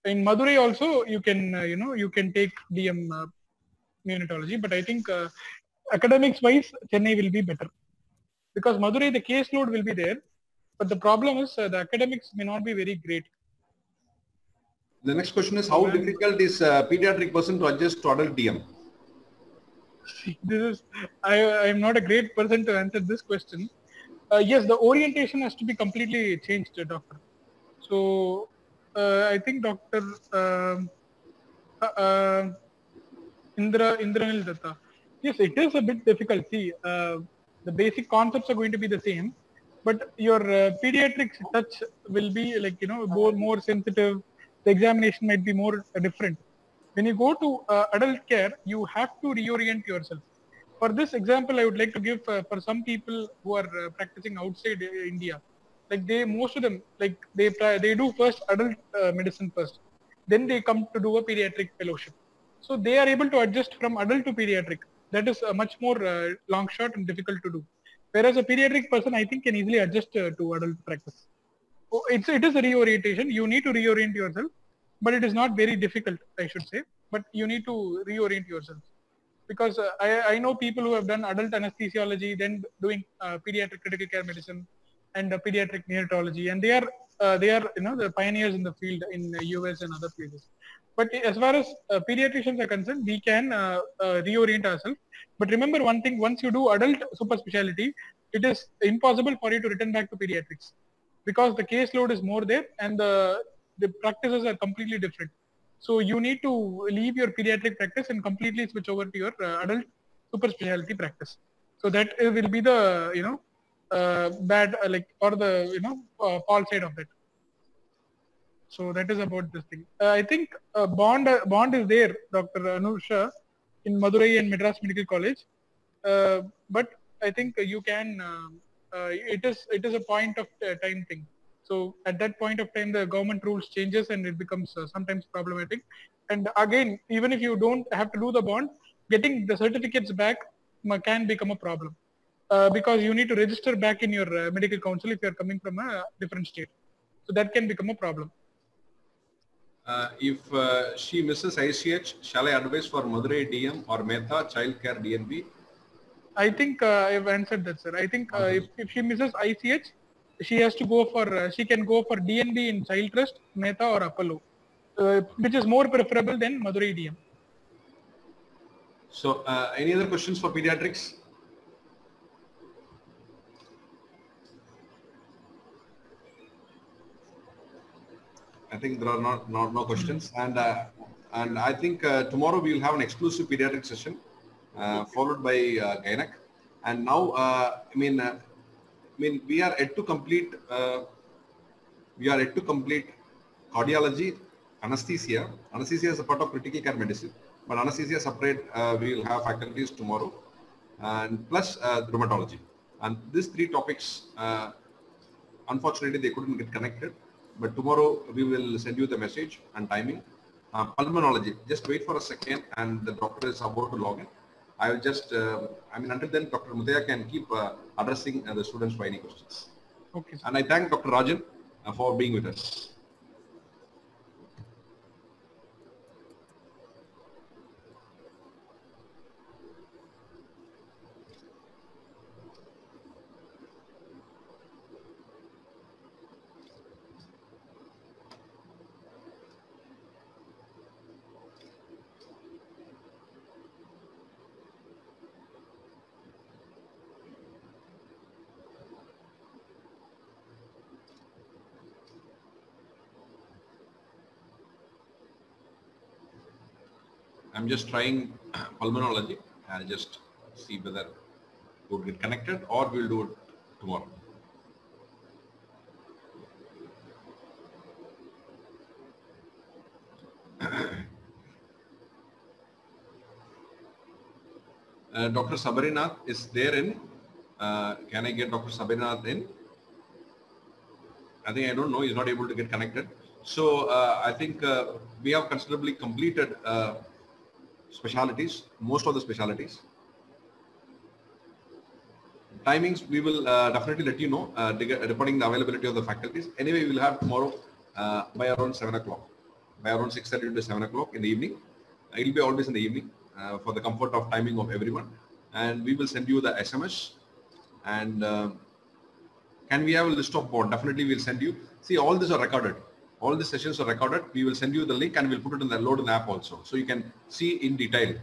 In Madurai also, you can you can take DM neonatology, but I think academics wise, Chennai will be better, because Madurai the caseload will be there. But the problem is the academics may not be very great. The next question is, how difficult is a pediatric person to adjust to adult DM? This is, I am not a great person to answer this question. Yes, the orientation has to be completely changed, doctor. So I think Dr. Indranil Datta. Yes, it is a bit difficult. See, the basic concepts are going to be the same, but your pediatrics touch will be like, more sensitive. The examination might be more different. When you go to adult care, you have to reorient yourself. For this example, I would like to give for some people who are practicing outside India, like most of them, like they do first adult medicine first, then they come to do a pediatric fellowship. So they are able to adjust from adult to pediatric. That is much more long shot and difficult to do. Whereas a pediatric person, I think, can easily adjust to adult practice. So it is a reorientation. You need to reorient yourself, but it is not very difficult, I should say. But you need to reorient yourself. Because I know people who have done adult anesthesiology, then doing pediatric critical care medicine and pediatric neonatology, and they are the pioneers in the field in the US and other places. But as far as pediatricians are concerned, we can reorient ourselves. But remember one thing: once you do adult super specialty, it is impossible for you to return back to pediatrics because the caseload is more there and the practices are completely different. So you need to leave your pediatric practice and completely switch over to your adult super specialty practice. So that will be the bad or the fall side of that. So that is about this thing. I think bond is there, Dr. Anusha, in Madurai and Madras Medical College, but I think you can. It is a point of time thing. So at that point of time, the government rules changes and it becomes sometimes problematic. And again, even if you don't have to do the bond, getting the certificates back can become a problem because you need to register back in your medical council if you are coming from a different state. So that can become a problem. If she misses ICH, shall I advise for Madurai DM or Mehta Child Care DNB? I think I've answered that, sir. I think if she misses ICH, she has to go for, she can go for DNB in Child Trust, Mehta or Apollo, which is more preferable than Madurai DM. So any other questions for pediatrics? I think there are no questions, and I think tomorrow we will have an exclusive pediatric session followed by gynec. And now I mean we are yet to complete cardiology, anesthesia. Anesthesia is a part of critical care medicine, but anesthesia separate. We will have faculties tomorrow, and plus rheumatology. And these three topics, unfortunately, they couldn't get connected. But tomorrow we will send you the message and timing. Pulmonology, just wait for a second, and the doctor is about to log in. I will just, until then, Dr. Mudaya can keep addressing the students for any questions. Okay. And I thank Dr. Rajan for being with us. I'm just trying pulmonology. I'll just see whether we'll get connected or we'll do it tomorrow. Dr. Sabarinath is there in. Can I get Dr. Sabarinath in? I think I don't know. He's not able to get connected. So I think we have considerably completed specialities, most of the specialities. Timings, we will definitely let you know, depending the availability of the faculties. Anyway, we will have tomorrow by around 7 o'clock, by around 6:30 to 7 o'clock in the evening. It will be always in the evening for the comfort of timing of everyone. And we will send you the SMS. And Can we have a list of bond? Definitely we'll send you. See, all these are recorded. All the sessions are recorded. We will send you the link and we'll put it in the load in the app also. So you can see in detail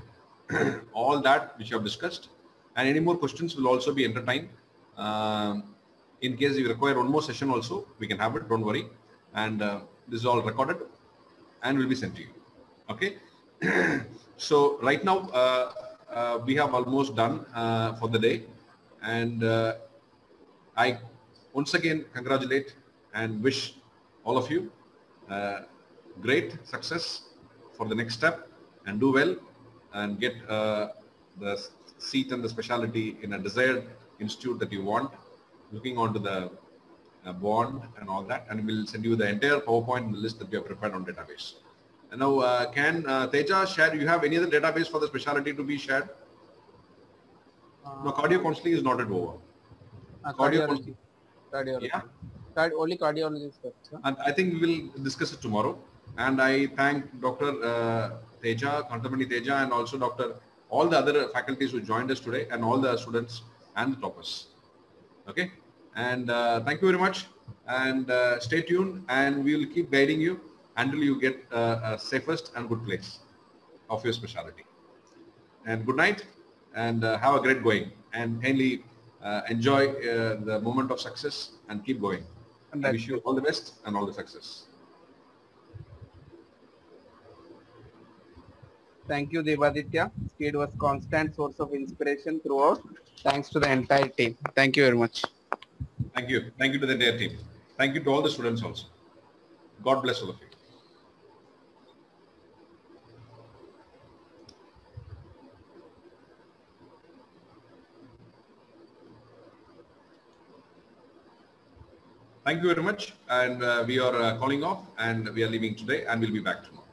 all that which you have discussed. And any more questions will also be entertained. In case you require one more session also, we can have it. Don't worry. And this is all recorded and will be sent to you. Okay. So right now we have almost done for the day. And I once again congratulate and wish all of you great success for the next step, and do well and get the seat and the specialty in a desired institute that you want, looking onto the bond and all that, and we'll send you the entire PowerPoint list that we have prepared on database. And now can Teja share, you have any other database for the specialty to be shared? No, cardio counseling is not at over. Cardiology. Yeah. Only cardiology is there. And I think we will discuss it tomorrow. And I thank Dr. Teja, Kantamani Teja, and also all the other faculties who joined us today, and all the students and the toppers. Okay. And thank you very much. And stay tuned, and we will keep guiding you until you get a safest and good place of your specialty. And good night, and have a great going, and kindly enjoy the moment of success and keep going. I wish you all the best and all the success. Thank you, Devaditya. It was constant source of inspiration throughout. Thanks to the entire team. Thank you very much. Thank you. Thank you to the entire team. Thank you to all the students also. God bless all of you. Thank you very much. And we are calling off, and we are leaving today, and we'll be back tomorrow.